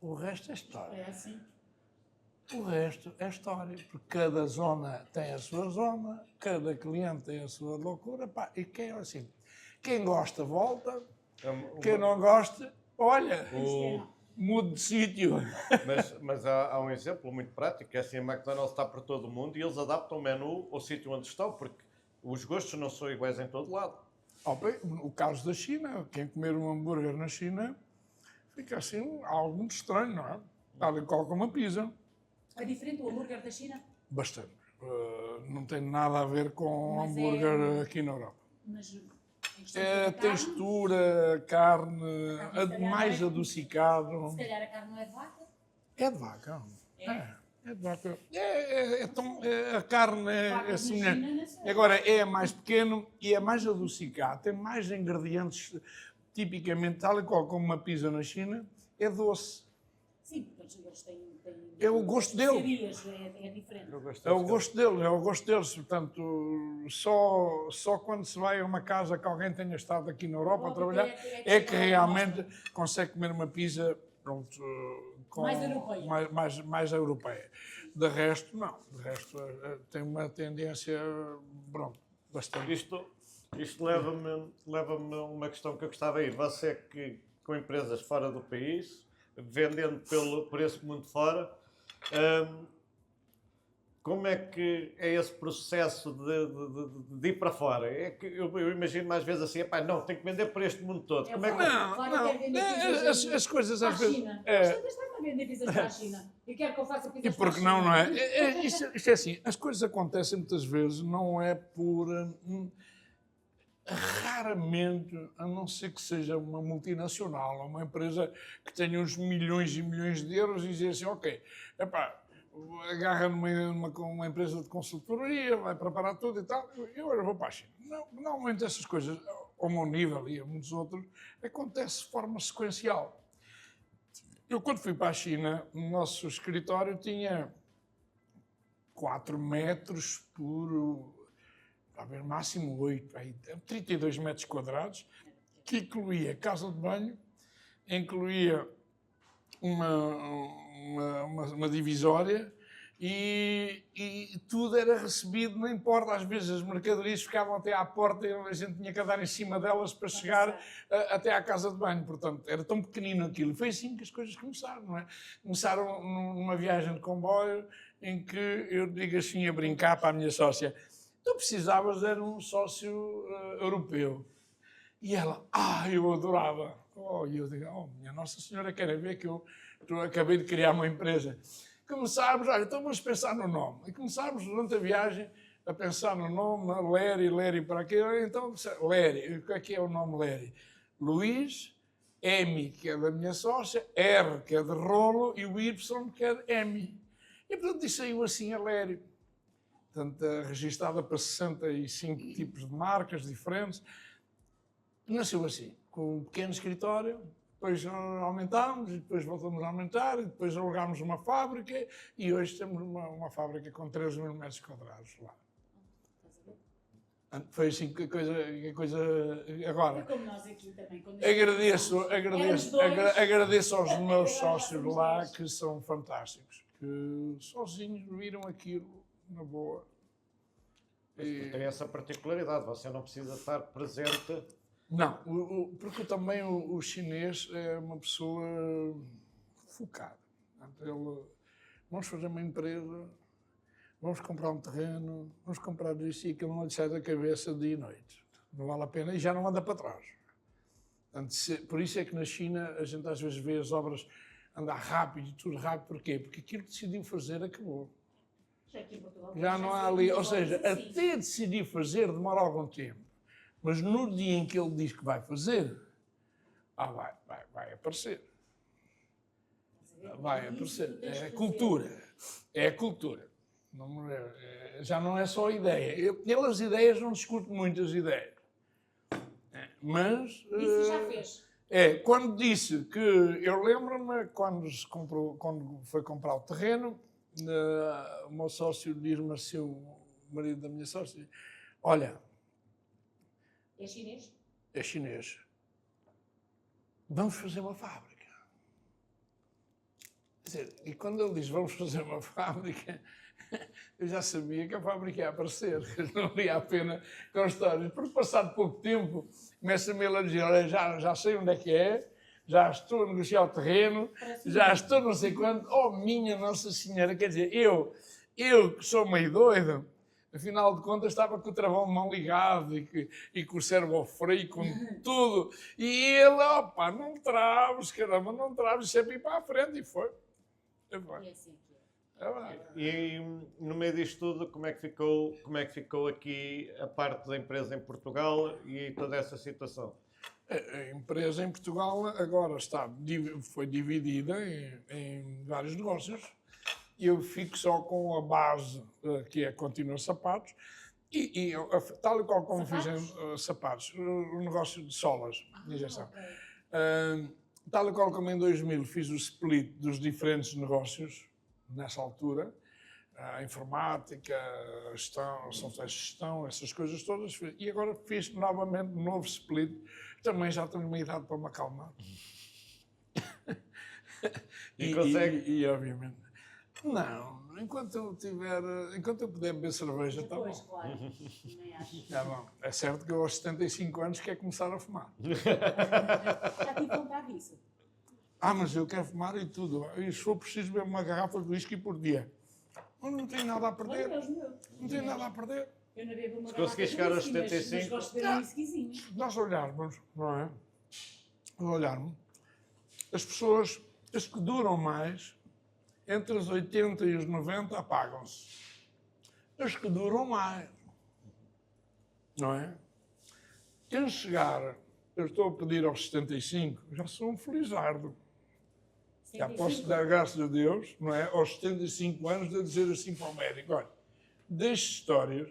O resto é história. É assim. O resto é história, porque cada zona tem a sua zona, cada cliente tem a sua loucura, pá, e quem é assim? Quem gosta, volta, quem não gosta, olha, mude de sítio. Mas há um exemplo muito prático, que é assim, a McDonald's está por todo o mundo e eles adaptam o menu ao sítio onde estão, porque os gostos não são iguais em todo lado. O caso da China, quem comer um hambúrguer na China fica assim algo muito estranho, não é? Tal e qual como uma pizza. É diferente o hambúrguer da China? Bastante. Não tem nada a ver com Mas hambúrguer aqui na Europa. Mas em questão É a de carne, textura, carne, se calhar mais não é- adocicado. se calhar a carne não é de vaca. É de vaca. É? É de vaca. A carne é Vacas na semelhante. China, não sei. Agora, é mais pequeno e é mais adocicado. Tem mais ingredientes, tipicamente, tal e qual como uma pizza na China, é doce. Sim, porque eles têm É o gosto dele. especiarias, é diferente. É o gosto deles, é o gosto deles. Portanto, só quando se vai a uma casa que alguém tenha estado aqui na Europa a trabalhar, é que realmente consegue comer uma pizza, pronto, com Mais europeia. mais europeia. De resto, não. De resto, tem uma tendência, pronto, bastante. Isto leva-me a uma questão que eu gostava de ir. Você que com empresas fora do país, vendendo por esse mundo fora, como é que é esse processo de ir para fora? É que eu imagino mais vezes assim, não, tenho que vender para este mundo todo. Como é que... Não, as coisas às vezes... China. Estás a vender pizzas para a China. Eu quero que eu faça pizzas E para a porque China. não é? Isto é assim, as coisas acontecem muitas vezes, não é por... Raramente, a não ser que seja uma multinacional, uma empresa que tenha uns milhões e milhões de euros e dizer assim, ok, agarra uma empresa de consultoria, vai preparar tudo e tal, eu agora vou para a China. Não, normalmente essas coisas, ao meu nível e a muitos outros, acontece de forma sequencial. Eu, quando fui para a China, o nosso escritório tinha 4 metros por... talvez máximo 8, 32 metros quadrados, que incluía casa de banho, incluía uma divisória e tudo era recebido, não importa, às vezes as mercadorias ficavam até à porta e a gente tinha que andar em cima delas para chegar até à casa de banho, portanto, era tão pequenino aquilo. Foi assim que as coisas começaram, não é? Começaram numa viagem de comboio em que eu digo assim a brincar para a minha sócia, tu precisavas era um sócio europeu. E ela, eu adorava. E eu digo, minha Nossa Senhora, quer ver que eu acabei de criar uma empresa. Começámos, então vamos pensar no nome. E começámos durante a viagem a pensar no nome, Leri para quê? Então, Leri, o que é o nome Leri? Luís, M, que é da minha sócia, R, que é de rolo, e o Y, que é de M. E portanto, isso saiu assim a Leri. Portanto, registada para 65 tipos de marcas diferentes. Nasceu assim, com um pequeno escritório, depois aumentámos, e depois voltamos a aumentar, e depois alugámos uma fábrica, e hoje temos uma fábrica com 13 mil metros quadrados lá. Foi assim que a coisa agora. Foi como nós aqui também. Agradeço aos meus sócios lá, que são fantásticos, que sozinhos viram aquilo na boa. Tem essa particularidade, você não precisa estar presente. Não, porque também o chinês é uma pessoa focada. Vamos fazer uma empresa, vamos comprar um terreno, vamos comprar isso e aquilo não lhe sai da cabeça dia e noite. Não vale a pena e já não anda para trás. Portanto, por isso é que na China a gente às vezes vê as obras andar rápido e tudo rápido. Porquê? Porque aquilo que decidiu fazer acabou. Já não há ali, ou seja, até decidir fazer demora algum tempo. Mas no dia em que ele diz que vai fazer, vai aparecer. Vai aparecer. É a cultura. É a cultura. Já não é só ideia. Pelas ideias não discuto muitas ideias. Mas... Isso já fez. Quando disse que... Eu lembro-me, quando foi comprar o terreno, o meu sócio diz-me assim, o marido da minha sócia, olha... É chinês? É chinês. Vamos fazer uma fábrica. Quer dizer, e quando ele diz vamos fazer uma fábrica, eu já sabia que a fábrica ia aparecer, que não valia a pena com histórias. Porque passado pouco tempo, começa-me ele a dizer, olha, já sei onde é, já estou a negociar o terreno, já estou não sei quanto. Oh, minha Nossa Senhora, quer dizer, eu que sou meio doido, afinal de contas estava com o travão de mão ligado e com o servo ao freio, com tudo. E ele, opa, não traves, caramba, não traves, sempre ir para a frente. E foi. É assim que E no meio disto tudo, como é que ficou aqui a parte da empresa em Portugal e toda essa situação? A empresa em Portugal agora foi dividida em vários negócios. Eu fico só com a base, que é Continua Sapatos, e tal e qual como fiz sapatos, o negócio de solas, de injeção. Tal e qual como em 2000 fiz o split dos diferentes negócios, nessa altura, a informática, a gestão, software de gestão, essas coisas todas, e agora fiz novamente um novo split, também já tenho uma idade para me acalmar. E obviamente... Não, enquanto eu puder beber cerveja, está bom. Pois, claro. Também acho. Tá bom. É certo que eu aos 75 anos quero começar a fumar. Já tive vontade disso. Mas eu quero fumar e tudo. E se for preciso beber uma garrafa de whisky por dia. Mas não tenho nada a perder. Não tenho nada a perder. Eu não bebo uma Se conseguir chegar aos 75... mas gosto de beber um whiskyzinho. Nós olharmos, não é? Olharmos, as pessoas, as que duram mais, entre os 80 e os 90 apagam-se. As que duram mais, não é? Quem chegar, eu estou a pedir aos 75, já sou um felizardo. Já posso dar graças a Deus, não é? Aos 75 anos de dizer assim para o médico, olha, deixe histórias,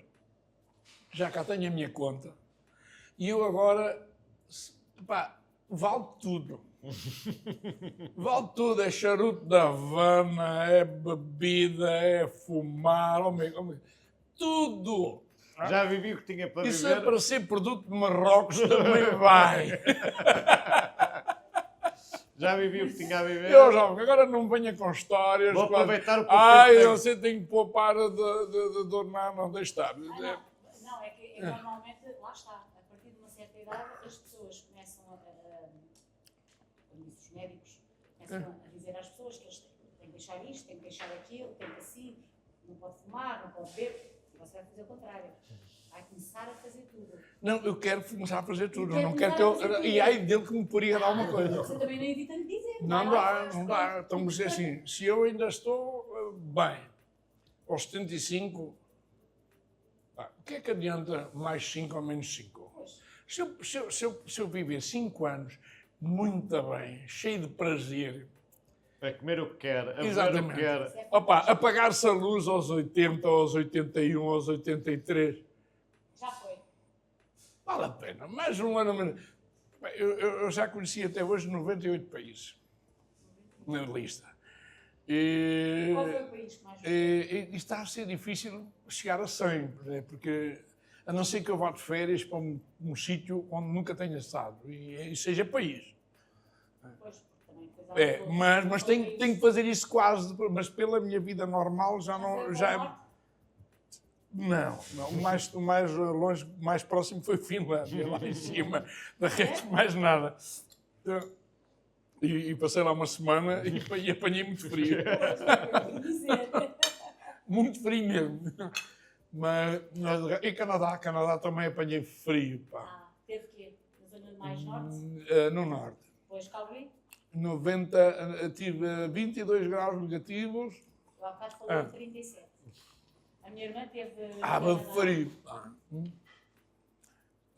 já cá tenho a minha conta, e eu agora, pá, vale tudo. Vale tudo, é charuto da Havana, é bebida, é fumar, tudo. Já vivi o que tinha para Isso viver. é para ser produto de Marrocos, também vai. Já vivi o que tinha a viver. Eu já, agora não venha com histórias. Vou aproveitar o pouco você tem que poupar de dormir, não deixe estar. Não, é que normalmente, lá está, a partir de uma certa idade, as pessoas começam como disse os médicos, começam a dizer às pessoas que eles têm que deixar isto, têm que deixar aquilo, têm que assim, não pode fumar, não pode beber, e você vai fazer o contrário. Vai começar a fazer tudo. Não, eu quero começar a fazer tudo. Não quero que eu... E aí dele que me poria dar uma coisa. Você também não evita de dizer. Não dá. Então, mas assim, se eu ainda estou bem, aos 75, o que é que adianta mais 5 ou menos 5? Se eu viver 5 anos muito bem, cheio de prazer... A comer o que quer, a beber o que quer. Opa, apagar-se a luz aos 80, aos 81, aos 83... Já foi. Vale a pena. Mais um ano... Eu já conheci até hoje 98 países na lista. Qual foi o país que mais gostou? E está a ser difícil chegar a 100, porque a não ser que eu vá de férias para um sítio onde nunca tenha estado e seja país. Pois, também Mas tenho que fazer isso quase, mas pela minha vida normal já não... Não, o mais longe, mais próximo foi Finlândia, lá em cima, da resto mais nada. E passei lá uma semana e apanhei muito frio. Muito frio mesmo. E Canadá também apanhei frio. Pá. Teve quê? Na zona mais norte? No norte. Depois Calgary? 90, tive 22 graus negativos. O Alcado falou de 37. A minha irmã teve... frio.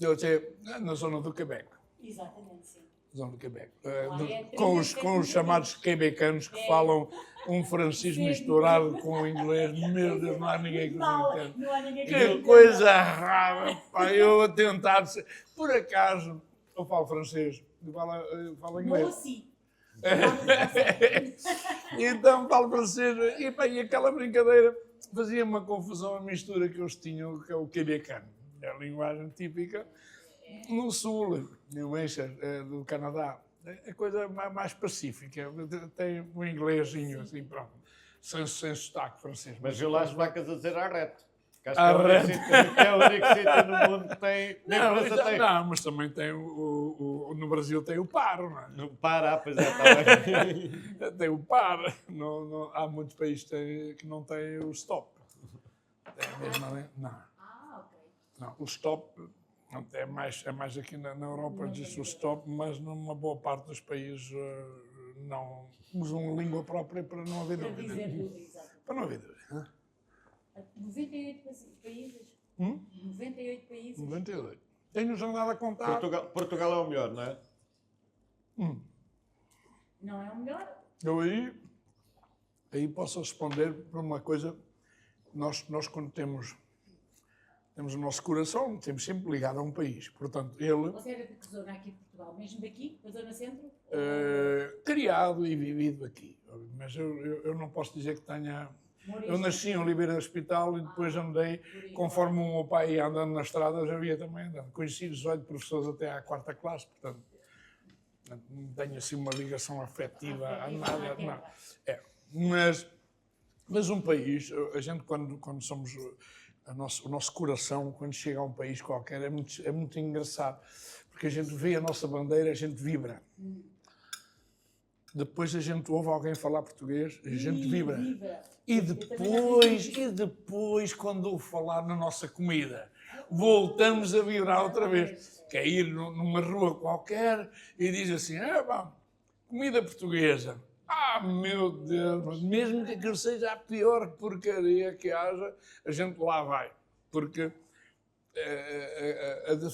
Eu até na zona do Quebec. Exatamente, sim. Zona do Quebec. É Com os chamados quebecanos que falam um francês misturado com o inglês. Meu Deus, não há ninguém que os entenda. Não há ninguém Que coisa rara, pá. Eu a tentar... Por acaso, eu falo francês, falo inglês. Moçi. Então falo francês e, pá, e aquela brincadeira fazia uma confusão, a mistura que eles tinham, que é o québécois, a linguagem típica, no sul, no Hampshire, do Canadá. É coisa mais pacífica, tem um inglesinho assim, pronto, sem sotaque francês. Mas eu lá as vacas a dizer arrete. Que acho Arrete. que é o único sítio no mundo que tem. Nem França tem. Não, mas também tem no Brasil tem o paro, não é? Não para, pois é, está bem. Tem o par. Há muitos países que não têm o stop. Tem a mesma, não. Ah, ok. Não, o stop é mais aqui na Europa, diz o stop, mas numa boa parte dos países não usam língua própria para não haver Para dúvida. dizer tudo, exato. Para não haver dúvida. 98 países? 98 países? 98. Tenho-nos andado a contar. Portugal é o melhor, não é? Não é o melhor? Eu aí posso responder por uma coisa. Nós quando temos o nosso coração, temos sempre ligado a um país. Portanto, ele, Você era de que zona aqui de Portugal? Mesmo daqui? Da zona centro? criado e vivido aqui. Mas eu não posso dizer que tenha... Eu nasci em Oliveira do Hospital e depois andei, conforme o meu pai ia andando nas estradas, eu ia também andando. Conheci 18 professores até à 4ª classe, portanto, não tenho assim uma ligação afetiva a nada. Não. Mas um país, a gente quando somos... O nosso coração, quando chega a um país qualquer, é muito engraçado. Porque a gente vê a nossa bandeira, a gente vibra. Depois a gente ouve alguém falar português, a gente vibra. E depois, quando eu falar na nossa comida, voltamos a vibrar outra vez. Que é ir numa rua qualquer e diz assim, comida portuguesa. Meu Deus, mas mesmo que aquilo seja a pior porcaria que haja, a gente lá vai. Porque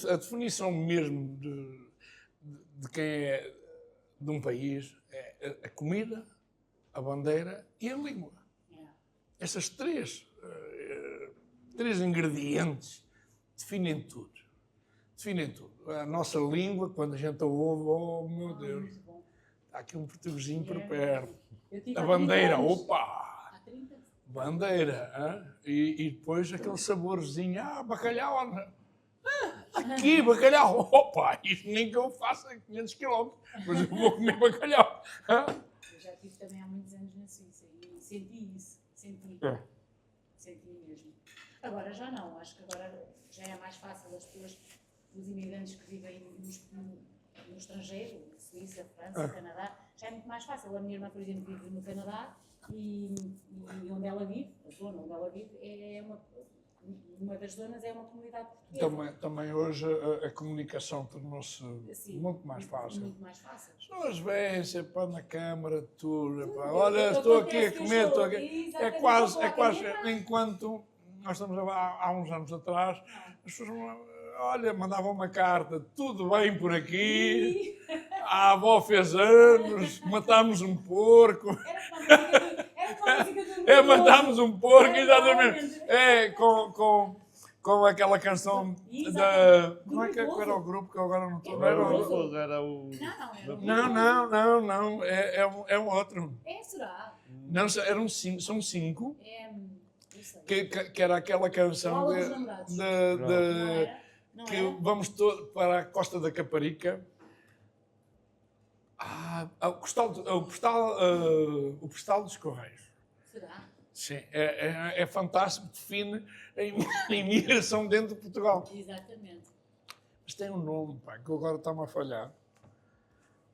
a definição mesmo de quem é de um país é a comida, a bandeira e a língua. Essas três ingredientes definem tudo. Definem tudo. A nossa língua, quando a gente a ouve, meu Deus, está aqui um portuguesinho por perto. A bandeira, opa! Bandeira, hein? E depois aquele saborzinho, bacalhau. Aqui, bacalhau, opa! Isto nem que eu faça 500 km, mas eu vou comer bacalhau. Eu já estive também há muitos anos na Suíça e senti isso. Senti mesmo. Agora já não, acho que agora já é mais fácil as pessoas, os imigrantes que vivem no estrangeiro, Suíça, França, Canadá, já é muito mais fácil. A minha irmã, por exemplo, vive no Canadá e onde ela vive, a zona onde ela vive, é uma das zonas é uma comunidade portuguesa. Também hoje a comunicação tornou-se muito mais fácil. Muito mais fácil. As pessoas vêm sempre na câmara, tudo. Olha, estou aqui a comer, estou aqui. É quase, enquanto nós estamos há uns anos atrás, as pessoas, olha, mandavam uma carta, tudo bem por aqui, a avó fez anos, matámos um porco. Matámos um porco, exatamente. Com aquela canção da... Como é que era o grupo que eu agora não estou? Era o... Não. É um outro. Será? Não, são 5. Que era aquela canção que vamos para a Costa da Caparica. O postal dos Correios. Será? Sim, é fantástico, define a imigração dentro de Portugal. Exatamente. Mas tem um nome, pá, que agora está-me a falhar.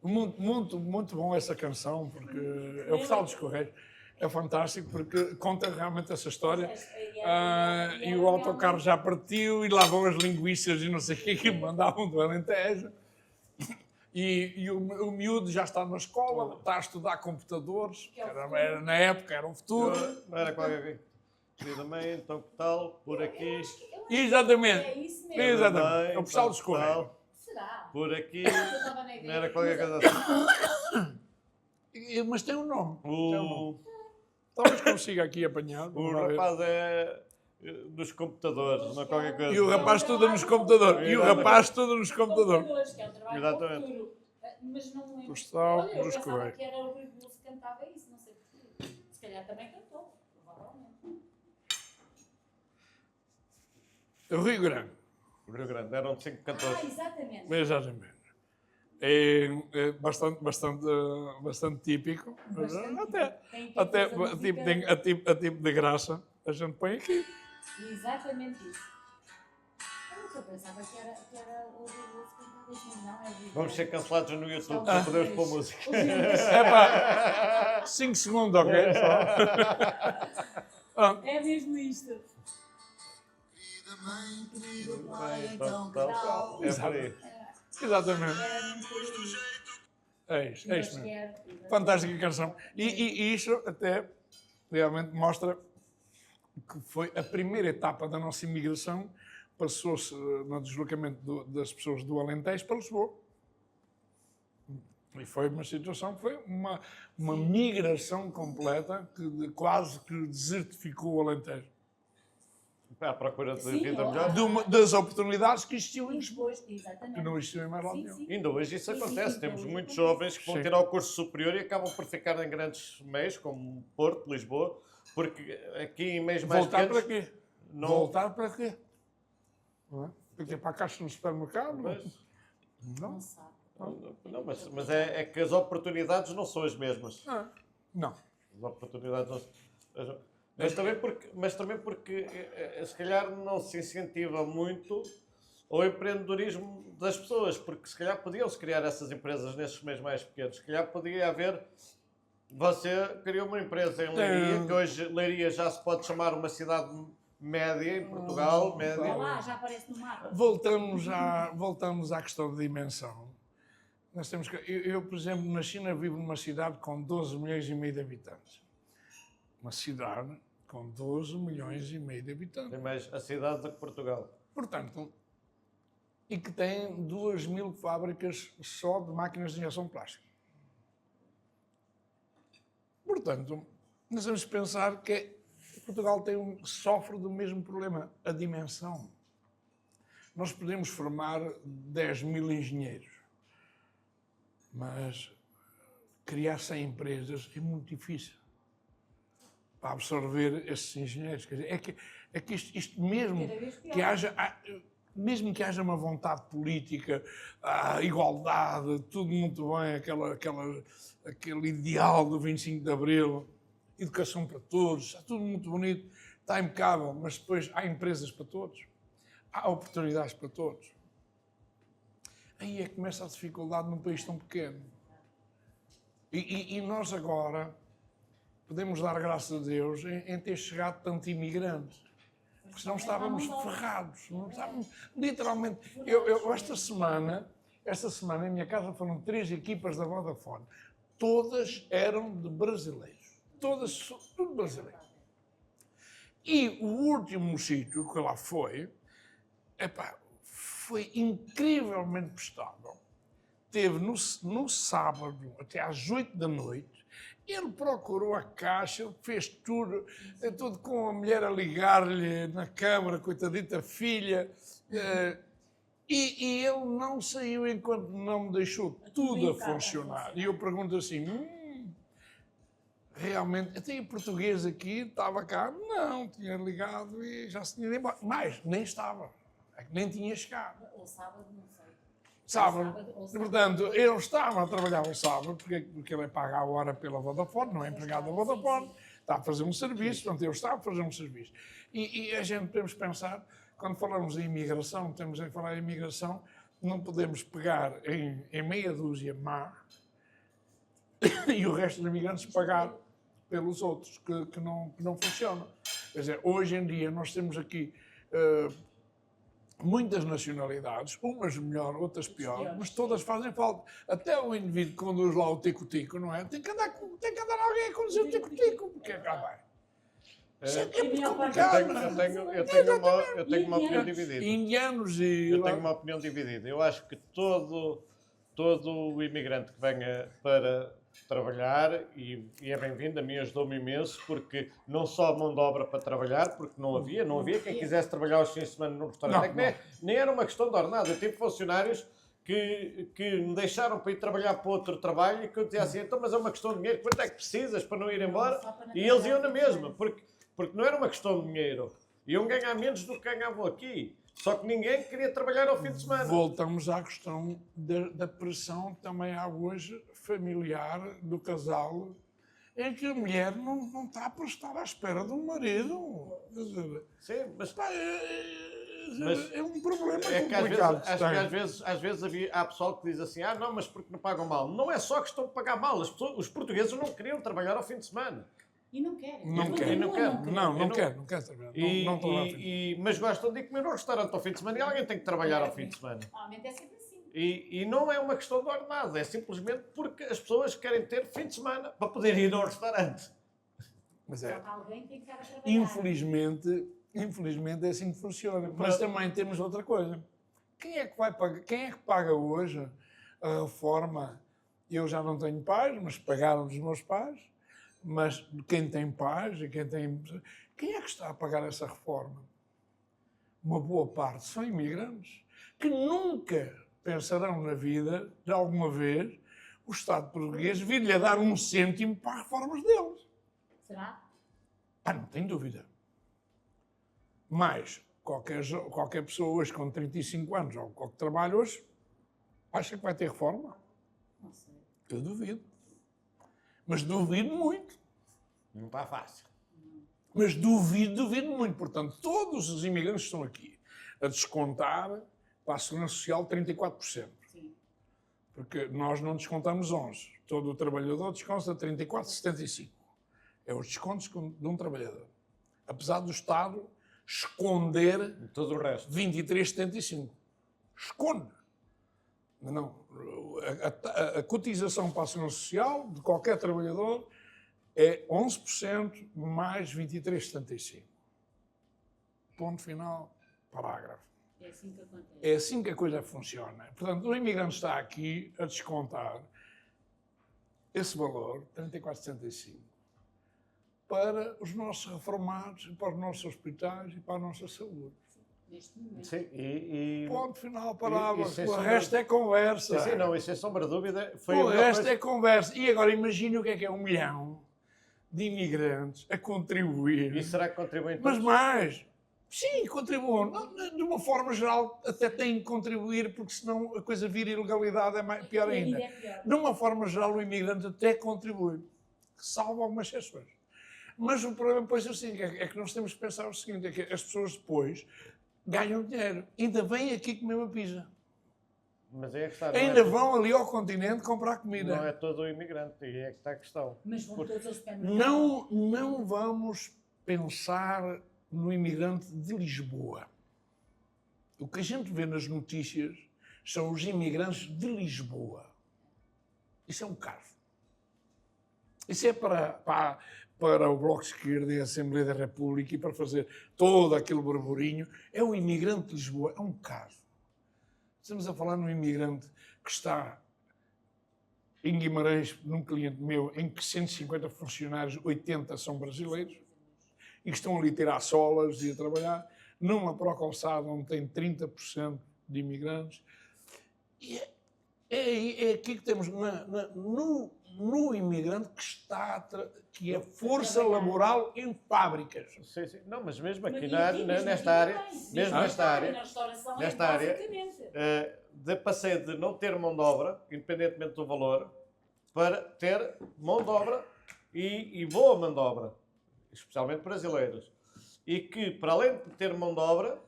Muito bom essa canção, porque é o postal dos Correios. É fantástico, porque conta realmente essa história. E o autocarro já partiu, e lá vão as linguiças e não sei o que mandavam do Alentejo. E o miúdo já está na escola, está a estudar computadores, na época era o futuro. Era qualquer coisa. Querida mãe, então que tal, por aqui. Exatamente. É isso mesmo. Exatamente. É o postal dos Correios. Será? Por aqui. Não Era qualquer coisa assim. Mas tem um nome. Talvez consiga aqui apanhar. O rapaz nos computadores, não qualquer coisa. E o rapaz estuda nos computadores. E o rapaz estuda nos computadores. Que é um trabalho Exatamente. futuro. Mas não lembro. Gustavo Olha, eu dos pensava Correios. que era o Rui Veloso que cantava isso, não sei porquê. Se calhar também cantou, provavelmente. O Rio Grande. O Rio Grande, eram 5 cantores. Exatamente. Exatamente. É bastante típico. Até a tipo de graça a gente põe aqui. Exatamente isso. Eu pensava que era o Rui Veloso que cantava isso, mas não é o Rui Vamos ser Veloso. cancelados no YouTube, não podemos pôr música. É pá, 5 segundos, ok? Só. É mesmo isto. Querida mãe, querido pai, então que tal? É por aí. Exatamente. Era mesmo por aí. É isso Mas mesmo. quer. Fantástica canção. E isso até realmente mostra que foi a primeira etapa da nossa imigração, passou-se no deslocamento das pessoas do Alentejo para Lisboa. E foi uma situação, foi uma migração completa que quase que desertificou o Alentejo. À procura de Sim, vida ó. melhor. Das oportunidades que existiam em E Lisboa. depois, exatamente. Que não existiam em mais lado Sim, nenhum. sim. Ainda hoje isso Sim, acontece. sim, Temos hoje muitos acontece. jovens que vão Sim. tirar o curso superior e acabam por ficar em grandes meios, como Porto, Lisboa, porque aqui em meios mais Voltar para pequenos... quê? Não... Voltar para quê? Não é? Porque para a caixa no supermercado? Pois. Não. Não sabe. Não, mas é que as oportunidades não são as mesmas. Não. As oportunidades não... Mas também porque se calhar não se incentiva muito o empreendedorismo das pessoas, porque se calhar podiam-se criar essas empresas nesses meios mais pequenos. Se calhar podia haver... Você criou uma empresa em Leiria, que hoje Leiria já se pode chamar uma cidade média em Portugal, Olha média. lá, já aparece no mapa. Voltamos à questão da dimensão. Nós temos que, eu, por exemplo, na China vivo numa cidade com 12 milhões e meio de habitantes. Uma cidade com 12 milhões e meio de habitantes. Tem mais a cidade do que Portugal. Portanto, e que tem 2.000 fábricas só de máquinas de injeção plástica. Portanto, nós temos que pensar que Portugal sofre do mesmo problema, a dimensão. Nós podemos formar 10.000 engenheiros, mas criar 100 empresas é muito difícil para absorver esses engenheiros. Quer dizer, é que isto mesmo que haja uma vontade política, a igualdade, tudo muito bem, aquele ideal do 25 de Abril, educação para todos, está tudo muito bonito, está impecável, mas depois há empresas para todos, há oportunidades para todos. Aí é que começa a dificuldade num país tão pequeno. E nós agora podemos dar graças a Deus em ter chegado tanto imigrante. Porque senão estávamos ferrados. Não estávamos, literalmente. Esta semana, em minha casa foram 3 equipas da Vodafone. Todas eram de brasileiros. Tudo brasileiro. E o último sítio que lá foi incrivelmente prestável. Teve no sábado, até às 8 da noite, ele procurou a caixa, ele fez tudo com a mulher a ligar-lhe na câmara, coitadita filha, e ele não saiu enquanto não me deixou tudo a funcionar. E eu pergunto assim, realmente, até o português aqui estava cá? Não, tinha ligado e já se tinha ido embora. Mas nem estava, nem tinha chegado. Ou sábado, não sei. Sábado. Portanto, ele estava a trabalhar o sábado, porque ele é pago a hora pela Vodafone, não é empregado da Vodafone, está a fazer um serviço, portanto, ele está a fazer um serviço. E a gente temos que pensar, quando falamos em imigração, temos a falar em imigração, não podemos pegar em meia dúzia má e o resto dos imigrantes pagar pelos outros, que não funcionam. Quer dizer, hoje em dia nós temos aqui muitas nacionalidades, umas melhor, outras pior, mas todas fazem falta. Até o indivíduo que conduz lá o tico-tico, não é? Tem que andar alguém a conduzir o tico-tico, porque cá vai. Isso é muito complicado. Eu tenho uma opinião dividida. Indianos e... Eu tenho uma opinião dividida. Eu acho que todo o imigrante que venha para trabalhar e é bem-vindo, a mim ajudou-me imenso, porque não só mão de obra para trabalhar, porque não havia quem quisesse trabalhar aos fins de semana no restaurante. Nem era uma questão de ordenado. Eu tive funcionários que me deixaram para ir trabalhar para outro trabalho e que eu dizia assim, então, mas é uma questão de dinheiro, quanto é que precisas para não ir embora? E eles iam na mesma, porque não era uma questão de dinheiro. Iam ganhar menos do que ganhavam aqui. Só que ninguém queria trabalhar ao fim de semana. Voltamos à questão da pressão que também há hoje, familiar, do casal, em que a mulher não está para estar à espera do marido. Sim, mas é um problema complicado. Às vezes há pessoal que diz assim, não, mas porque não pagam mal. Não é só questão de pagar mal. Os portugueses não queriam trabalhar ao fim de semana. E não querem. Não querem trabalhar. Mas gostam de ir comer no restaurante ao fim de semana e alguém tem que trabalhar ao fim de semana. Normalmente é sempre assim. E não é uma questão de ordenado, é simplesmente porque as pessoas querem ter fim de semana para poder ir ao restaurante. Mas alguém tem que estar a trabalhar. Infelizmente é assim que funciona. Mas também temos outra coisa. Quem é que vai pagar? Quem é que paga hoje a reforma? Eu já não tenho pais, mas pagaram dos meus pais. Mas quem tem pais e quem é que está a pagar essa reforma? Uma boa parte são imigrantes que nunca pensarão na vida, de alguma vez, o Estado português vir-lhe a dar um cêntimo para as reformas deles. Será? Não tenho dúvida. Mas qualquer pessoa hoje com 35 anos ou qualquer trabalho hoje acha que vai ter reforma? Não sei. Eu duvido. Mas duvido muito. Não está fácil. Mas duvido muito. Portanto, todos os imigrantes que estão aqui a descontar para a Segurança Social 34%. Sim. Porque nós não descontamos 11%. Todo o trabalhador desconta 34,75%. É os descontos de um trabalhador. Apesar do Estado esconder todo o resto. 23,75%. Esconde. Não. A cotização para a Segurança Social de qualquer trabalhador é 11% mais 23,75%. Ponto final, parágrafo. É assim que acontece. É assim que a coisa funciona. Portanto, o imigrante está aqui a descontar esse valor, 34,75%, para os nossos reformados, para os nossos hospitais e para a nossa saúde. Neste momento. Sim, Ponto final, parágrafo. O sombra... resto é conversa. Sim, não, isso é sombra de dúvida. O resto é conversa. E agora imagine o que é 1 milhão de imigrantes a contribuir. E será que contribuem Mas todos? mais. Sim, contribuam. De uma forma geral, até têm que contribuir, porque senão a coisa vira ilegalidade, é pior ainda. De uma forma geral, o imigrante até contribui. Salvo algumas exceções. Mas o problema depois é que nós temos que pensar o seguinte, é que as pessoas depois ganham dinheiro. Ainda vêm aqui comer uma pizza. Mas é que está, ainda vão ali ao continente comprar comida. Não é todo o imigrante, e é que está a questão. Mas vão todos ao supermercado. Não vamos pensar no imigrante de Lisboa. O que a gente vê nas notícias são os imigrantes de Lisboa. Isso é um caso. Isso é para o Bloco de Esquerda e a Assembleia da República e para fazer todo aquele burburinho. É o imigrante de Lisboa. É um caso. Estamos a falar num imigrante que está em Guimarães, num cliente meu, em que 150 funcionários, 80 são brasileiros, e que estão ali a tirar solas e a trabalhar, numa pró-calçada onde tem 30% de imigrantes. E é aqui que temos, no imigrante que é força laboral em fábricas. Sim. Não, mas mesmo aqui nesta área, passei de não ter mão de obra, independentemente do valor, para ter mão de obra e boa mão de obra, especialmente brasileiros. E que, para além de ter mão de obra,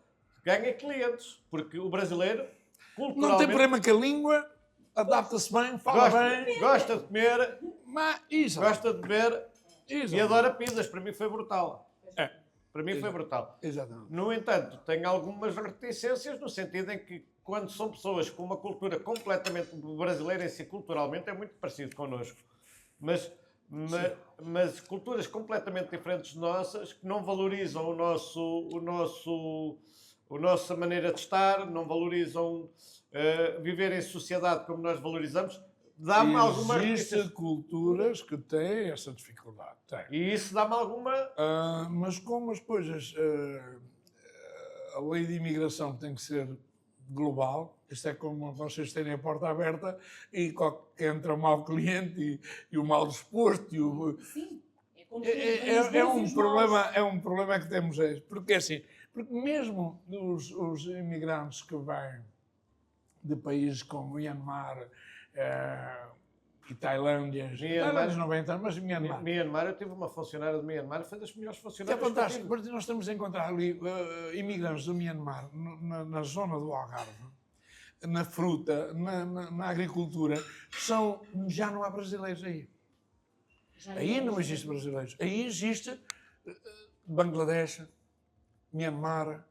ganha clientes, porque o brasileiro, culturalmente... Não tem problema com a língua, adapta-se bem, fala bem. Gosta de comer, gosta de beber e adora pizzas. Para mim foi brutal. Para mim foi brutal. Exatamente. No entanto, tenho algumas reticências no sentido em que, quando são pessoas com uma cultura completamente brasileira em si, culturalmente, é muito parecido connosco. Mas culturas completamente diferentes de nossas, que não valorizam a nossa maneira de estar, não valorizam viver em sociedade como nós valorizamos. dá-me alguma... Existem culturas que têm essa dificuldade. Tem. E isso dá-me alguma... Mas como as coisas... a lei de imigração tem que ser global, isto é como vocês terem a porta aberta e entra o mau cliente e o mal disposto. Sim. É um problema que temos. Porque assim, porque mesmo os imigrantes que vêm de países como Myanmar e Tailândia, Tailândia não vem tanto, mas Myanmar. Myanmar, eu tive uma funcionária de Myanmar, foi das melhores É funcionárias. fantástico, porque nós estamos a encontrar ali imigrantes do Myanmar, na zona do Algarve, na fruta, na agricultura, já não há brasileiros aí. Aí não existe brasileiros. Aí existe Bangladesh, Myanmar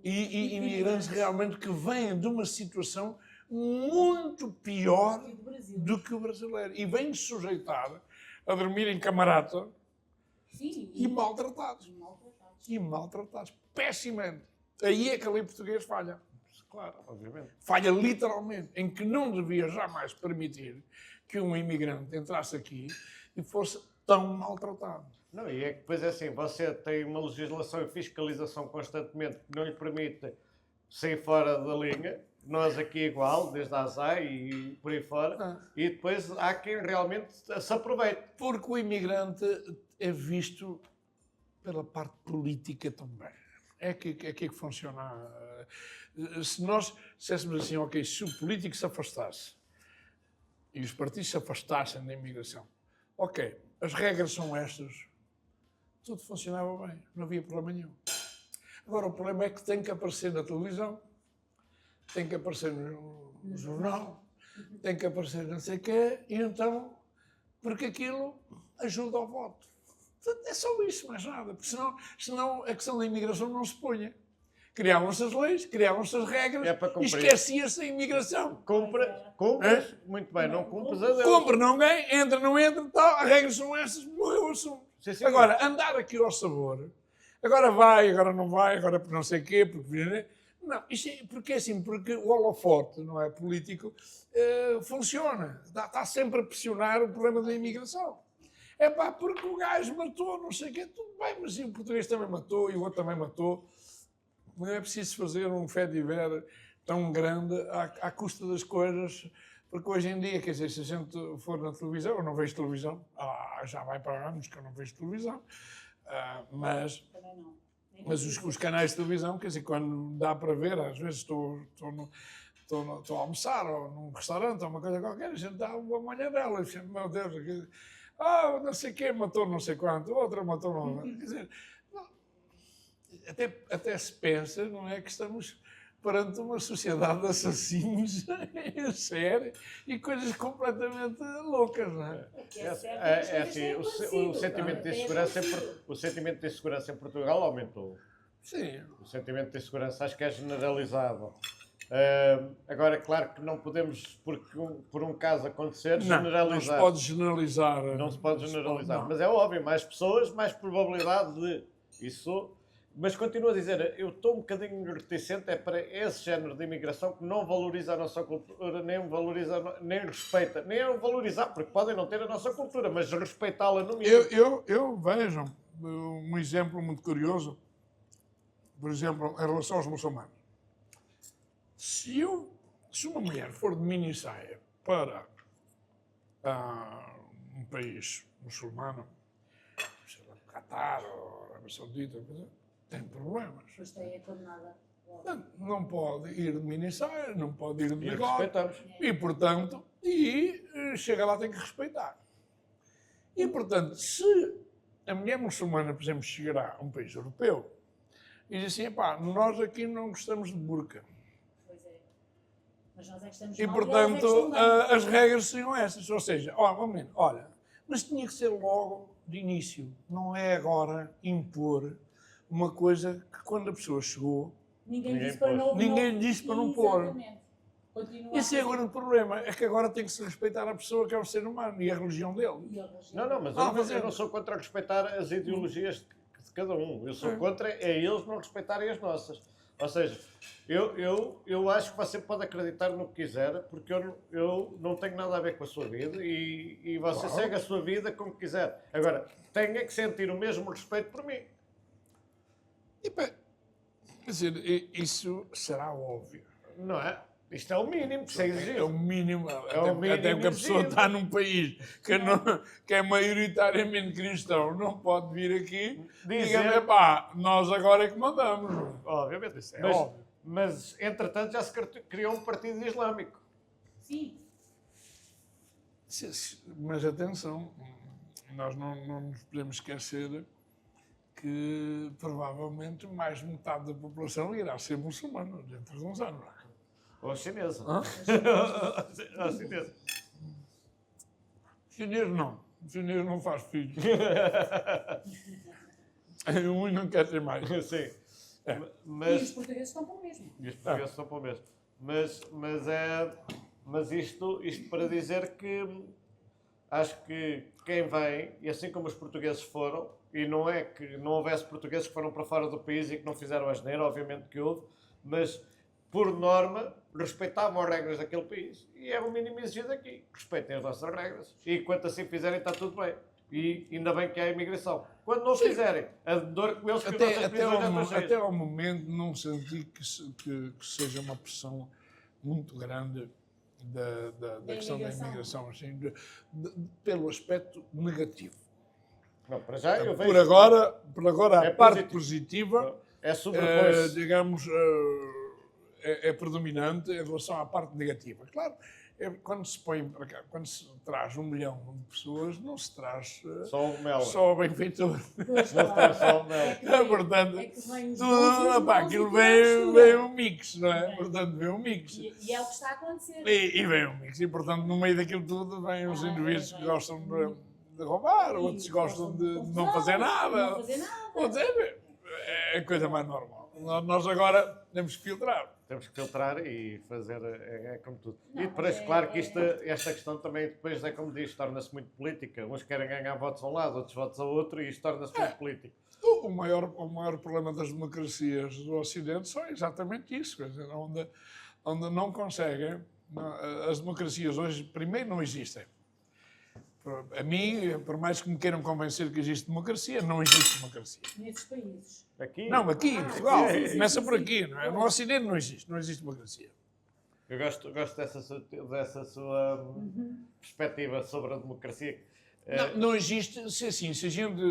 e imigrantes realmente que vêm de uma situação muito pior do que o brasileiro. E vêm se sujeitar a dormir em camarata e maltratados. E maltratados. Pessimamente. Aí é que a lei portuguesa falha. Claro, obviamente. Falha literalmente, em que não devia jamais permitir que um imigrante entrasse aqui e fosse tão maltratado. Não, e é que depois é assim, você tem uma legislação e fiscalização constantemente que não lhe permite sair fora da linha, nós aqui igual, desde a ASAI e por aí fora, e depois há quem realmente se aproveite. Porque o imigrante é visto pela parte política também. É aqui que funciona. Se nós disséssemos assim, ok, se o político se afastasse e os partidos se afastassem da imigração, ok, as regras são estas, tudo funcionava bem, não havia problema nenhum. Agora, o problema é que tem que aparecer na televisão, tem que aparecer no jornal, tem que aparecer não sei o quê, e então, porque aquilo ajuda ao voto. Portanto, é só isso, mais nada, porque senão a questão da imigração não se punha. Criavam-se as leis, criavam-se as regras e esquecia-se a imigração. Compras, muito bem, não compras a Deus. Compra, não ganha, entra, não entra, tal, as regras são essas, morreu o assunto. Sim. Agora, andar aqui ao sabor, agora vai, agora não vai, agora por não sei o quê, porque... Não, porque é assim, porque o holofote, não é, político, funciona. Está sempre a pressionar o problema da imigração. É pá, porque o gajo matou, não sei o quê, tudo bem, mas o português também matou e o outro também matou. Não é preciso fazer um fé de ver tão grande à custa das coisas, porque hoje em dia, quer dizer, se a gente for na televisão, eu não vejo televisão, já vai para anos que eu não vejo televisão, mas os canais de televisão, quer dizer, quando dá para ver, às vezes estou a almoçar ou num restaurante ou uma coisa qualquer, a gente dá uma olhadela, meu Deus, não sei quem matou não sei quanto, outra matou não. Quer dizer, até se pensa, não é, que estamos perante uma sociedade de assassinos em série e coisas completamente loucas, não é? É assim, o sentimento de insegurança em Portugal aumentou. Sim. O sentimento de insegurança acho que é generalizado. Agora, é claro que não podemos, por um caso acontecer, generalizar. Não se pode generalizar. Não se pode generalizar. Mas é óbvio, mais pessoas, mais probabilidade de isso. Mas continuo a dizer, eu estou um bocadinho reticente para esse género de imigração que não valoriza a nossa cultura, nem respeita, nem é valorizar, porque podem não ter a nossa cultura, mas respeitá-la no mínimo. Eu vejo um exemplo muito curioso, por exemplo, em relação aos muçulmanos. Se uma mulher for de mini saia para um país muçulmano, sei lá, Catar ou Arábia Saudita, tem problemas. Pois é condenada. Não pode ir de mini saia, não pode ir de E bigode. respeitamos. E, portanto, chega lá, tem que respeitar. E, portanto, se a mulher muçulmana, por exemplo, chegará a um país europeu e diz assim, pá, nós aqui não gostamos de burca. Pois é. Mas nós é que estamos E, mal, portanto, as regras seriam essas. Ou seja, olha, mas tinha que ser logo de início. Não é agora impor uma coisa que quando a pessoa chegou, ninguém disse para não pôr. Esse é agora o problema, é que agora tem que se respeitar a pessoa que é o ser humano e a religião dele. Não, mas eu não sou contra respeitar as ideologias de cada um. Eu sou contra eles não respeitarem as nossas. Ou seja, eu acho que você pode acreditar no que quiser, porque eu não tenho nada a ver com a sua vida e você segue a sua vida como quiser. Agora, tem é que sentir o mesmo respeito por mim. Quer dizer, isso será óbvio. Não é? Isto é o mínimo que se exige. É o mínimo. o mínimo Até porque a pessoa exigido. está num país que é maioritariamente cristão, não pode vir aqui Dizer- dizer, pá, nós agora é que mandamos. Obviamente. Isso é óbvio. Mas, entretanto, já se criou um partido islâmico. Sim. Mas atenção, nós não nos podemos esquecer que provavelmente mais de metade da população irá ser muçulmana dentro de uns anos. Ou chinesa. Hã? Ou chinesa. Chinês não. Chinês não faz filhos. Um não quer ter mais. Sim. É. E os Mas, portugueses estão para o mesmo. e os portugueses são para o mesmo. Mas isto para dizer que acho que quem vem, e assim como os portugueses foram, e não é que não houvesse portugueses que foram para fora do país e que não fizeram asneira, obviamente que houve, mas por norma respeitavam as regras daquele país. E é o mínimo exigido aqui. Respeitem as nossas regras. E enquanto assim fizerem, está tudo bem. E ainda bem que há imigração. Quando não fizerem, a dor com eles que as nossas prisões já estão cheias. Até ao momento não senti que seja uma pressão muito grande da questão da imigração, assim, pelo aspecto negativo. Não, para já eu vejo. Por agora É a parte positivo. positiva, É sobrepõe-se. digamos, é predominante em relação à parte negativa. Claro, quando se põe para cá, quando se traz 1 milhão de pessoas, não se traz Só o mel. só o benfeitor. Pois, Não claro. está só o mel. Portanto, É que vem os bons e os tudo, pá, maus aquilo e tudo à vem mistura. um mix, não é? É. Portanto, vem um mix. E é o que está a acontecer. E vem um mix. E, portanto, no meio daquilo tudo, vêm os indivíduos que é. gostam de roubar, outros E gostam de confusão, não fazer Não nada. fazer nada. Outros é a coisa mais normal. Nós agora temos que filtrar. Temos que filtrar e fazer, é como tudo. Não, E depois, mas claro que esta questão também, depois é como diz, torna-se muito política. Uns querem ganhar votos a um lado, outros votos ao outro, e isto torna-se muito político. O maior problema das democracias do Ocidente são exatamente isso, quer dizer, onde não conseguem. As democracias hoje, primeiro, não existem. A mim, por mais que me queiram convencer que existe democracia, não existe democracia. Nesses países. Aqui, Não, aqui, em Portugal, sim, sim, começa sim, por sim. aqui, não é? No Ocidente não existe democracia. eu gosto dessa sua perspectiva sobre a democracia. Não existe, se a gente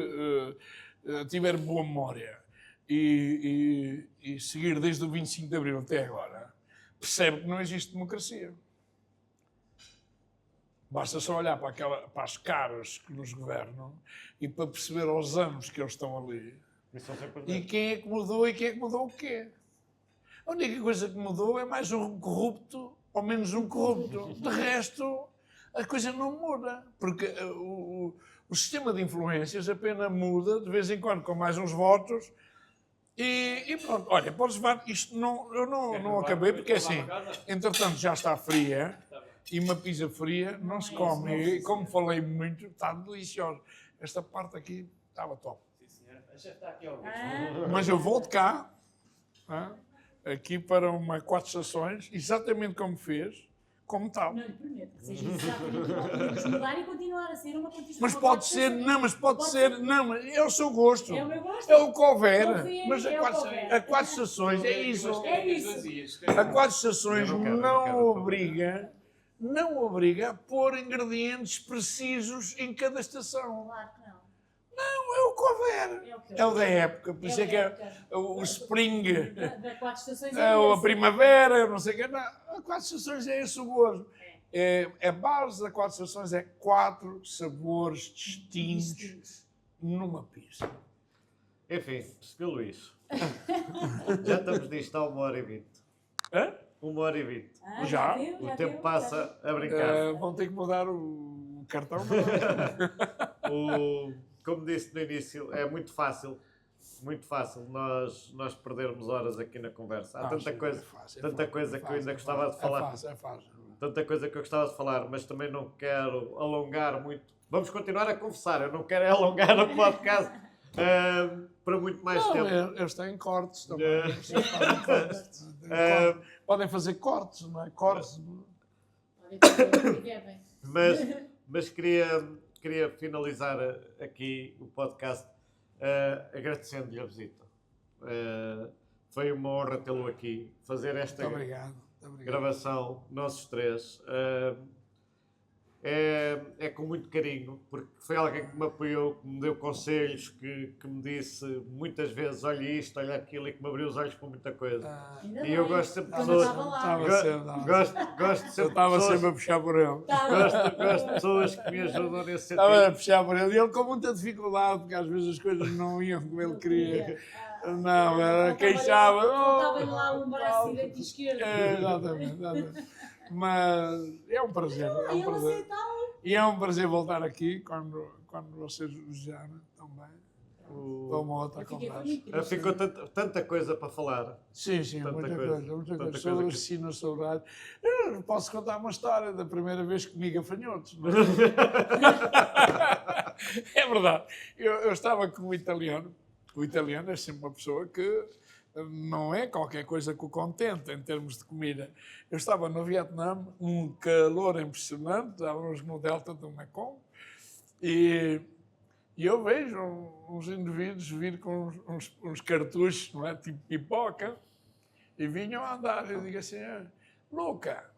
tiver boa memória e seguir desde o 25 de Abril até agora, percebe que não existe democracia. Basta só olhar para as caras que nos governam e para perceber aos anos que eles estão ali. Isso são sempre os E mesmos. quem é que mudou e quem é que mudou o quê? A única coisa que mudou é mais um corrupto ou menos um corrupto. De resto, a coisa não muda. Porque o sistema de influências apenas muda de vez em quando com mais uns votos. E pronto, olha, podes levar isto. Eu não acabei porque é assim. Entretanto, já está fria. E uma pizza fria não se come. E como falei muito, está delicioso. Esta parte aqui estava top. Sim, senhor. A chefe está aqui ao vivo. Mas eu volto cá, aqui para uma 4 estações, exatamente como fez, como tal. Não lhe prometo que seja exatamente igual. Podemos mudar e continuar a ser uma condição. Mas pode ser, não, mas é o seu gosto. É o meu gosto. É o que houver. Confiem, Mas é o que houver. a 4 estações é isso. É isso. A 4 estações Eu não quero, não obriga a pôr ingredientes precisos em cada estação. Claro que não. Não, é o que houver. É o que É o da época, por isso é que época. é o spring. Da 4 estações É a esse. primavera, não sei o quê. Não, a 4 estações é esse o gosto. A base da 4 estações é 4 sabores distintos numa pizza. Enfim, Sr. Luís, já estamos disto há 1h20. Hã? 1h20. Já. Viu? O Já tempo viu? passa a brincar. Vão ter que mudar o cartão. Como disse no início, é muito fácil nós perdermos horas aqui na conversa. Há tanta coisa, coisa que eu ainda gostava de falar. É fácil. Tanta coisa que eu gostava de falar, mas também não quero alongar muito. Vamos continuar a conversar, eu não quero alongar o podcast Para muito mais tempo. Eles têm cortes também. Podem fazer cortes, não é? Cortes. Mas queria finalizar aqui o podcast agradecendo-lhe a visita. Foi uma honra tê-lo aqui, fazer esta gravação, nós os três. É com muito carinho, porque foi alguém que me apoiou, que me deu conselhos, que me disse muitas vezes, olha isto, olha aquilo, e que me abriu os olhos para muita coisa. E eu gosto sempre de pessoas... Gosto sempre estava sempre a puxar por ele. Gosto de pessoas que me ajudam nesse sentido. Estava a puxar por ele, e ele com muita dificuldade, porque às vezes as coisas não iam como ele queria. Não, era queixava. Estava lá um braço direito e esquerdo. Exatamente. Mas é um prazer. E é um prazer voltar aqui quando vocês desejarem também. Para uma outra conversa. Ficou tanta coisa para falar. Sim, muita coisa. Sobre o ensino, sobre a rádio. Eu posso contar uma história da primeira vez que comi gafanhotos. É verdade. Eu estava com o italiano. O italiano é sempre uma pessoa que não é qualquer coisa que o contente em termos de comida. Eu estava no Vietnã, um calor impressionante, estávamos no delta do Mekong, e eu vejo uns indivíduos vir com uns cartuchos, não é? Tipo pipoca, e vinham a andar. Eu digo assim, Luca,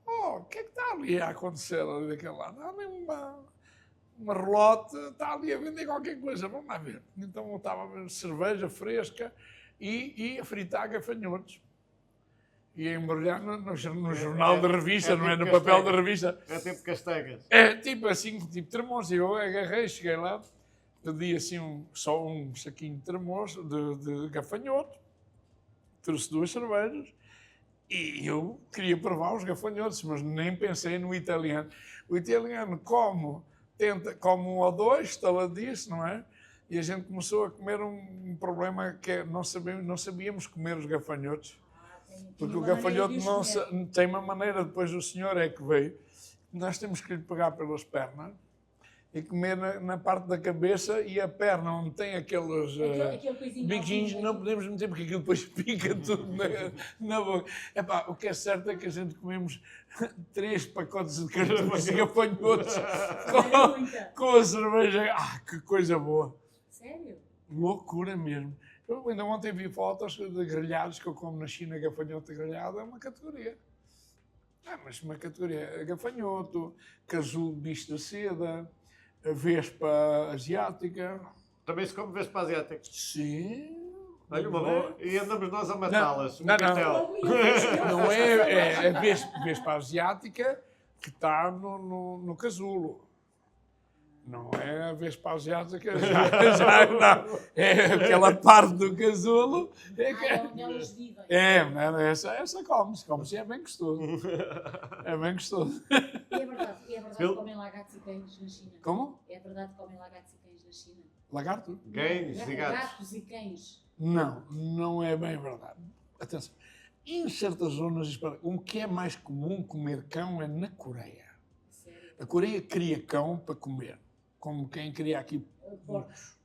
o que é que está ali a acontecer ali daquele lado? Há ali uma relote, está ali a vender qualquer coisa, vamos lá ver. Então eu estava a ver cerveja fresca, e a fritar gafanhotos. E a embrulhar no jornal da revista, não é? No papel da revista. É tipo castanhas. É tipo assim, tipo termos. E eu agarrei, cheguei lá, pedi assim só um saquinho de termos de gafanhoto, trouxe 2 cervejas, e eu queria provar os gafanhotos, mas nem pensei no italiano. O italiano come 1 ou 2, estaladiço, não é? E a gente começou a comer um problema que é não sabíamos comer os gafanhotos. Porque o gafanhoto tem uma maneira, depois o senhor é que veio, nós temos que lhe pegar pelas pernas e comer na parte da cabeça, e a perna onde tem aqueles biquinhos não podemos meter, porque aquilo depois pica tudo na boca. Epá, o que é certo é que a gente comemos 3 pacotes de cartuchos e gafanhotos com a cerveja. Que coisa boa! Sério? Loucura mesmo. Eu ainda ontem vi fotos de grelhados que eu como na China. Gafanhoto grelhado é uma categoria. Mas uma categoria. Gafanhoto, casulo de bicho da seda, a vespa asiática. Também se come vespa asiática? Sim. Olha, uma boa. E andamos nós a matá-las. Não é a vespa asiática que está no casulo. Não é a vespa asiática, já não. É aquela parte do casulo. Onde elas vivem. Essa come-se, é bem gostoso. É bem gostoso. E é verdade que comem lagartos e cães na China? Como? É verdade que comem lagartos e cães na China? Lagarto? Cães e gatos. Gatos e cães. Não é bem verdade. Atenção. Em certas zonas, o que é mais comum comer cão é na Coreia. Sério? A Coreia cria cão para comer. Como quem cria aqui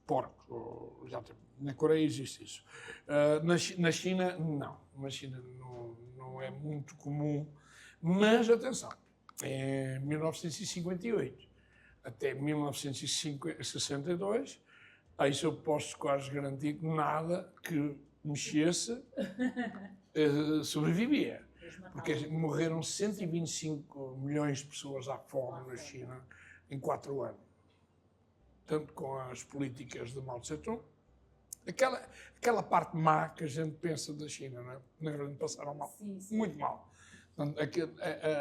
porcos. Na Coreia existe isso. Na China, não. Na China não é muito comum. Mas, atenção, em 1958 até 1962, a isso eu posso quase garantir que nada que mexesse sobrevivia. Porque morreram 125 milhões de pessoas à fome na China em 4 anos. Tanto com as políticas de Mao Tse-tung, aquela parte má que a gente pensa da China, não é? Na verdade, passaram mal, muito mal. Portanto,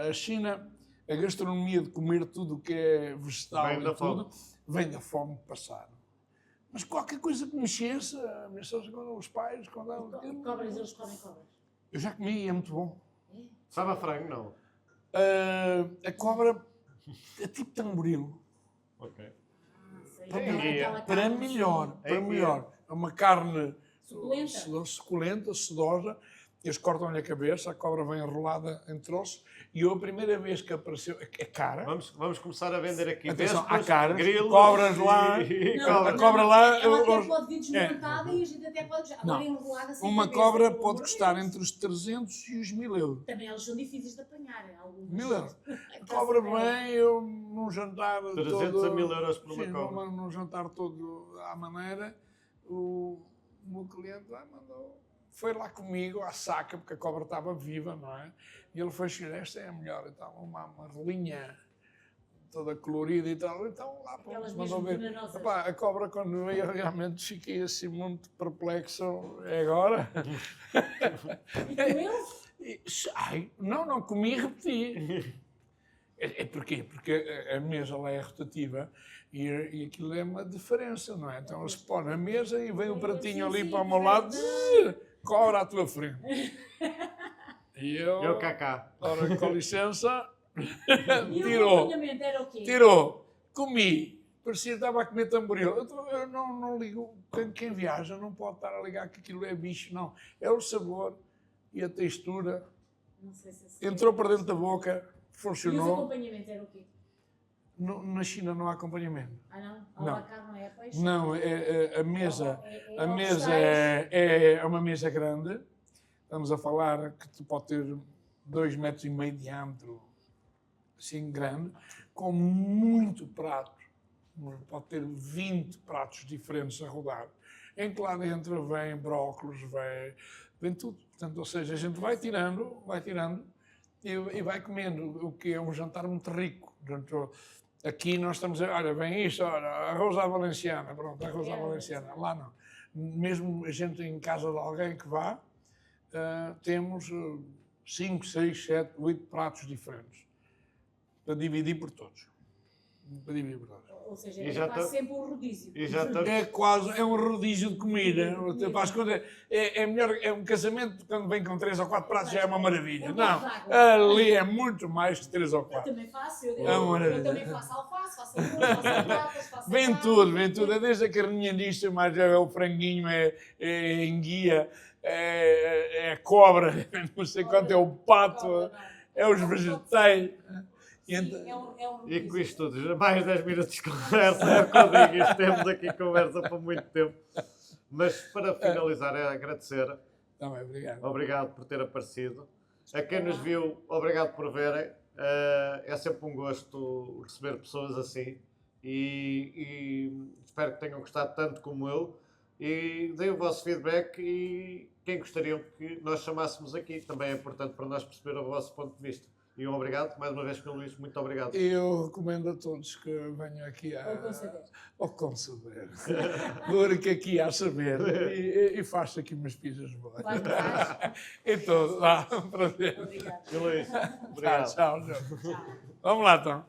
a China, a gastronomia de comer tudo o que é vegetal e tudo, vem da fome que passaram. Mas qualquer coisa que mexesse, os pais... Cobras, eles comem cobras? Eu já comi e é muito bom. Sabe a frango, não? A cobra é tipo tamboril. Ok. Para melhor. É uma carne suculenta, sedosa, eles cortam-lhe a cabeça, a cobra vem enrolada em troços, e eu, a primeira vez que apareceu, é cara. Vamos começar a vender aqui Atenção, vespas, há caras, grilos cobras lá, Não, a cobra lá... Ela até pode vir desmontada É. e a gente até pode... Agora enrolada sem Uma cabeça, cobra pelo pode amor de custar Deus. entre os 300 e os 1000 euros. Também elas são difíceis de apanhar, algumas. 1000 euros. A A cobra caça dela. vem, eu num jantar 300 todo... a 1000 euros por uma sim, cobra. Num jantar todo à maneira, o meu cliente mandou... Foi lá comigo à saca, porque a cobra estava viva, não é? E ele foi escolher, esta é a melhor, então, uma rolinha toda colorida e tal. Então lá, pô, Aquelas mandou mesmo ver. venenosas. Epá, a cobra, quando veio, realmente fiquei assim muito perplexo. É agora? E comeu? Ai, não comi e repeti. Porquê? Porque a mesa lá é rotativa e aquilo é uma diferença, não é? Então eles põem na mesa e vem o pratinho ali para o meu lado, cobra à tua frente. E eu, Cacá. ora, com licença, E o tirou, acompanhamento era o quê? comi. Parecia que estava a comer tamboril. Eu não ligo, quem viaja não pode estar a ligar que aquilo é bicho, não. É o sabor e a textura. Não sei se Entrou para dentro da boca, E os funcionou. acompanhamentos era o quê? Na China não há acompanhamento. Ah, não? Não. Albacar não é peixe? Não, a mesa, É a mesa ovos é uma mesa grande. Estamos a falar que tu pode ter 2,5 metros de diâmetro, assim grande, com muito prato. Pode ter 20 pratos diferentes a rodar. Em que lá dentro vem brócolos, vem tudo. Portanto, ou seja, a gente vai tirando e vai comendo, o que é um jantar muito rico. Portanto, aqui nós estamos a... Olha, vem isto, olha, arroz à valenciana, pronto, arroz à valenciana. Lá não. Mesmo a gente em casa de alguém que vá, temos 5, 6, 7, 8 pratos diferentes. Para dividir por todos. Ou seja, E é já quase tá- sempre um rodízio. E já estamos... É um rodízio de comida. Faz conta, é melhor, é um casamento quando vem com 3 ou 4 pratos já é uma maravilha. Não, ali é muito mais que 3 ou Eu 4. também faço. É uma maravilha. Eu também faço alface, faço arroz, faço batatas, faço Vem salada. tudo. É desde a carninha disto, mas é o franguinho, é a enguia, é a cobra, não sei quanto, é o pato, é os vegetais. E Sim, então- é um E com rodízio. isto tudo, mais 10 minutos de conversa, é o que eu digo, isto temos aqui conversa por muito tempo. Mas para finalizar, é agradecer. Também, obrigado. Obrigado por ter aparecido. A quem nos viu, obrigado por verem. É sempre um gosto receber pessoas assim. E espero que tenham gostado tanto como eu. E deem o vosso feedback e quem gostariam que nós chamássemos aqui. Também é importante para nós perceber o vosso ponto de vista. E um obrigado, mais uma vez, pelo Luís, muito obrigado. Eu recomendo a todos que venham aqui Ou conceder. ao conceder. Porque aqui há saber e faço aqui umas pizzas boas. Faz, faz. E tudo, vá, prazer. Obrigada. E Luís, obrigado. Tchau. Tchau. Vamos lá então.